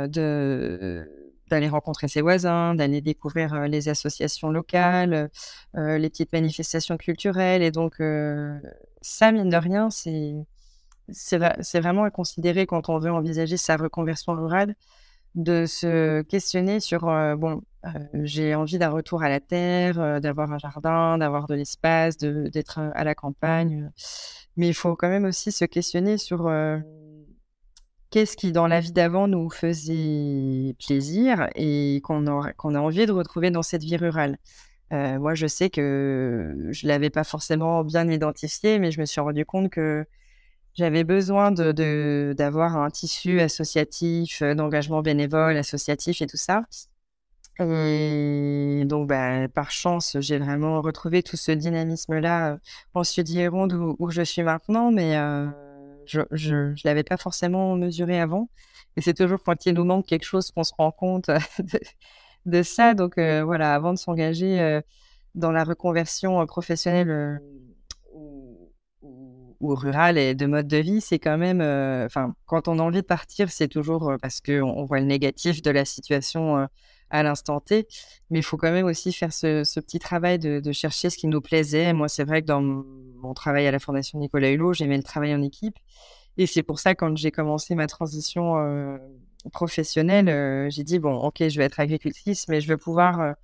Speaker 3: d'aller rencontrer ses voisins, d'aller découvrir les associations locales, les petites manifestations culturelles et donc ça, mine de rien, c'est vraiment à considérer quand on veut envisager sa reconversion rurale, de se questionner sur j'ai envie d'un retour à la terre, d'avoir un jardin, d'avoir de l'espace, d'être à la campagne. Mais il faut quand même aussi se questionner sur qu'est-ce qui, dans la vie d'avant, nous faisait plaisir et qu'on a envie de retrouver dans cette vie rurale. Moi, je sais que je l'avais pas forcément bien identifié, mais je me suis rendu compte que j'avais besoin d'avoir un tissu associatif, d'engagement bénévole, associatif et tout ça. Et donc, par chance, j'ai vraiment retrouvé tout ce dynamisme-là en Sudy-et-Ronde où je suis maintenant, mais je l'avais pas forcément mesuré avant. Et c'est toujours quand il nous manque quelque chose qu'on se rend compte de ça. Donc, voilà, avant de s'engager dans la reconversion professionnelle ou rurale et de mode de vie, c'est quand même, quand on a envie de partir, c'est toujours parce qu'on voit le négatif de la situation à l'instant T, mais il faut quand même aussi faire ce petit travail de chercher ce qui nous plaisait. Moi, c'est vrai que dans mon travail à la Fondation Nicolas Hulot, j'aimais le travail en équipe, et c'est pour ça, quand j'ai commencé ma transition professionnelle, j'ai dit, bon, ok, je vais être agricultrice, mais je veux pouvoir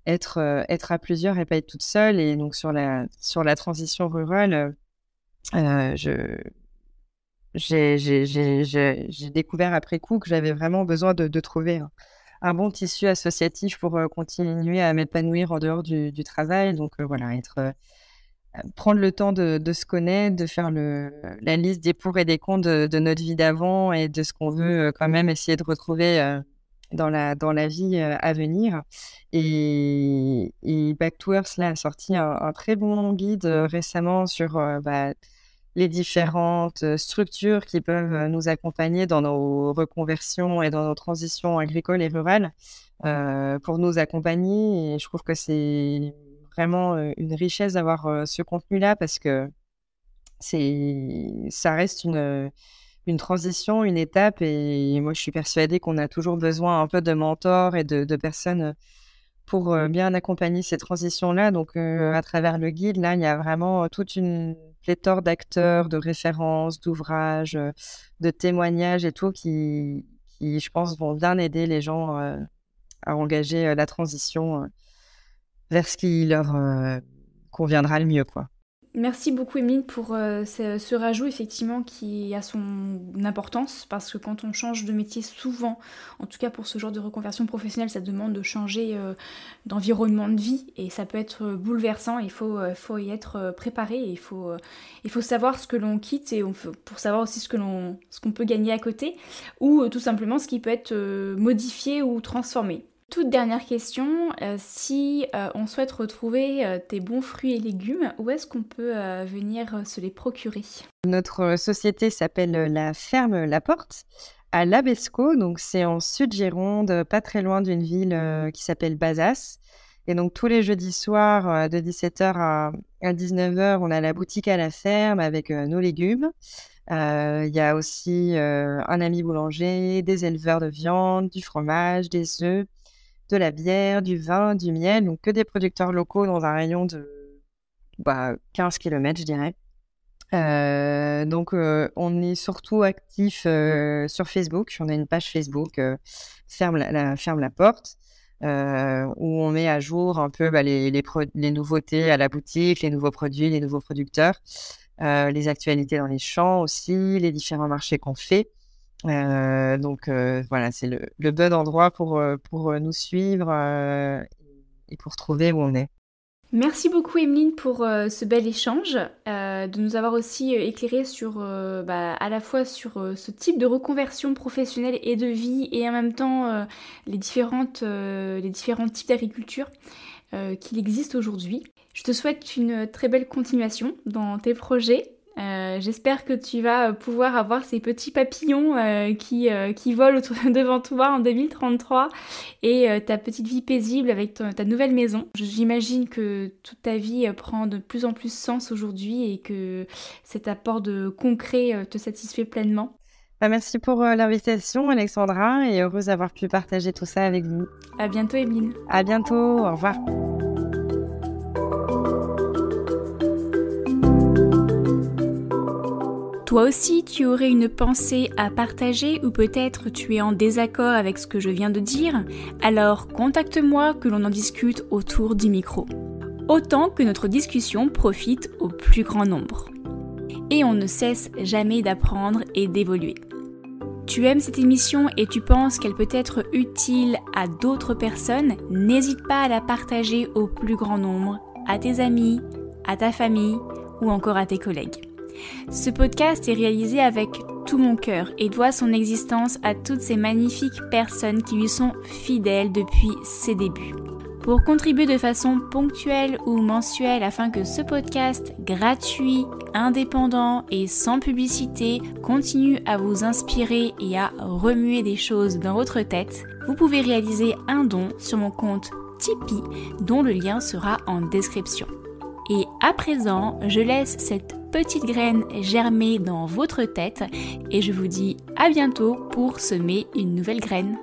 Speaker 3: être à plusieurs et pas être toute seule. Et donc, sur la transition rurale, euh, je, j'ai découvert après coup que j'avais vraiment besoin de trouver un bon tissu associatif pour continuer à m'épanouir en dehors du travail. Donc voilà, prendre le temps de se connaître, de faire la liste des pour et des contre de notre vie d'avant et de ce qu'on veut quand même essayer de retrouver dans la vie à venir. Et Back to Earth là, a sorti un très bon guide récemment sur les différentes structures qui peuvent nous accompagner dans nos reconversions et dans nos transitions agricoles et rurales pour nous accompagner. Et je trouve que c'est vraiment une richesse d'avoir ce contenu-là parce que ça reste une transition, une étape. Et moi, je suis persuadée qu'on a toujours besoin un peu de mentors et de personnes pour bien accompagner ces transitions-là. Donc, à travers le guide, là, il y a vraiment toute une pléthore d'acteurs, de références, d'ouvrages, de témoignages et tout qui, je pense, vont bien aider les gens à engager la transition vers ce qui leur conviendra le mieux, quoi.
Speaker 2: Merci beaucoup Emeline pour ce rajout effectivement qui a son importance parce que quand on change de métier souvent, en tout cas pour ce genre de reconversion professionnelle, ça demande de changer d'environnement de vie et ça peut être bouleversant, il faut y être préparé, il faut savoir ce que l'on quitte et pour savoir aussi ce qu'on peut gagner à côté ou tout simplement ce qui peut être modifié ou transformé. Toute dernière question, si on souhaite retrouver tes bons fruits et légumes, où est-ce qu'on peut venir se les procurer ?
Speaker 3: Notre société s'appelle la Ferme La Porte à Labesco, donc c'est en Sud-Gironde, pas très loin d'une ville qui s'appelle Bazas. Et donc tous les jeudis soirs de 17h à 19h, on a la boutique à la ferme avec nos légumes. Il y a aussi un ami boulanger, des éleveurs de viande, du fromage, des œufs, de la bière, du vin, du miel, donc que des producteurs locaux dans un rayon de 15 km, je dirais. Donc, on est surtout actif sur Facebook. On a une page Facebook, Ferme la Porte, où on met à jour un peu les nouveautés à la boutique, les nouveaux produits, les nouveaux producteurs, les actualités dans les champs aussi, les différents marchés qu'on fait. Donc voilà, c'est le bon endroit pour nous suivre et pour trouver où on est.
Speaker 2: Merci beaucoup Emeline pour ce bel échange, de nous avoir aussi éclairé sur, à la fois sur ce type de reconversion professionnelle et de vie et en même temps les différents types d'agriculture qu'il existe aujourd'hui. Je te souhaite une très belle continuation dans tes projets. J'espère que tu vas pouvoir avoir ces petits papillons qui volent devant toi en 2033 et ta petite vie paisible avec ta nouvelle maison. J'imagine que toute ta vie prend de plus en plus sens aujourd'hui et que cet apport de concret te satisfait pleinement.
Speaker 3: Merci pour l'invitation Alexandra et heureuse d'avoir pu partager tout ça avec vous.
Speaker 2: À bientôt Emeline.
Speaker 3: À bientôt, au revoir.
Speaker 2: Toi aussi, tu aurais une pensée à partager ou peut-être tu es en désaccord avec ce que je viens de dire, alors contacte-moi que l'on en discute autour du micro. Autant que notre discussion profite au plus grand nombre. Et on ne cesse jamais d'apprendre et d'évoluer. Tu aimes cette émission et tu penses qu'elle peut être utile à d'autres personnes, n'hésite pas à la partager au plus grand nombre, à tes amis, à ta famille ou encore à tes collègues. Ce podcast est réalisé avec tout mon cœur et doit son existence à toutes ces magnifiques personnes qui lui sont fidèles depuis ses débuts. Pour contribuer de façon ponctuelle ou mensuelle afin que ce podcast gratuit, indépendant et sans publicité continue à vous inspirer et à remuer des choses dans votre tête, vous pouvez réaliser un don sur mon compte Tipeee dont le lien sera en description. Et à présent, je laisse cette petite graine germer dans votre tête et je vous dis à bientôt pour semer une nouvelle graine.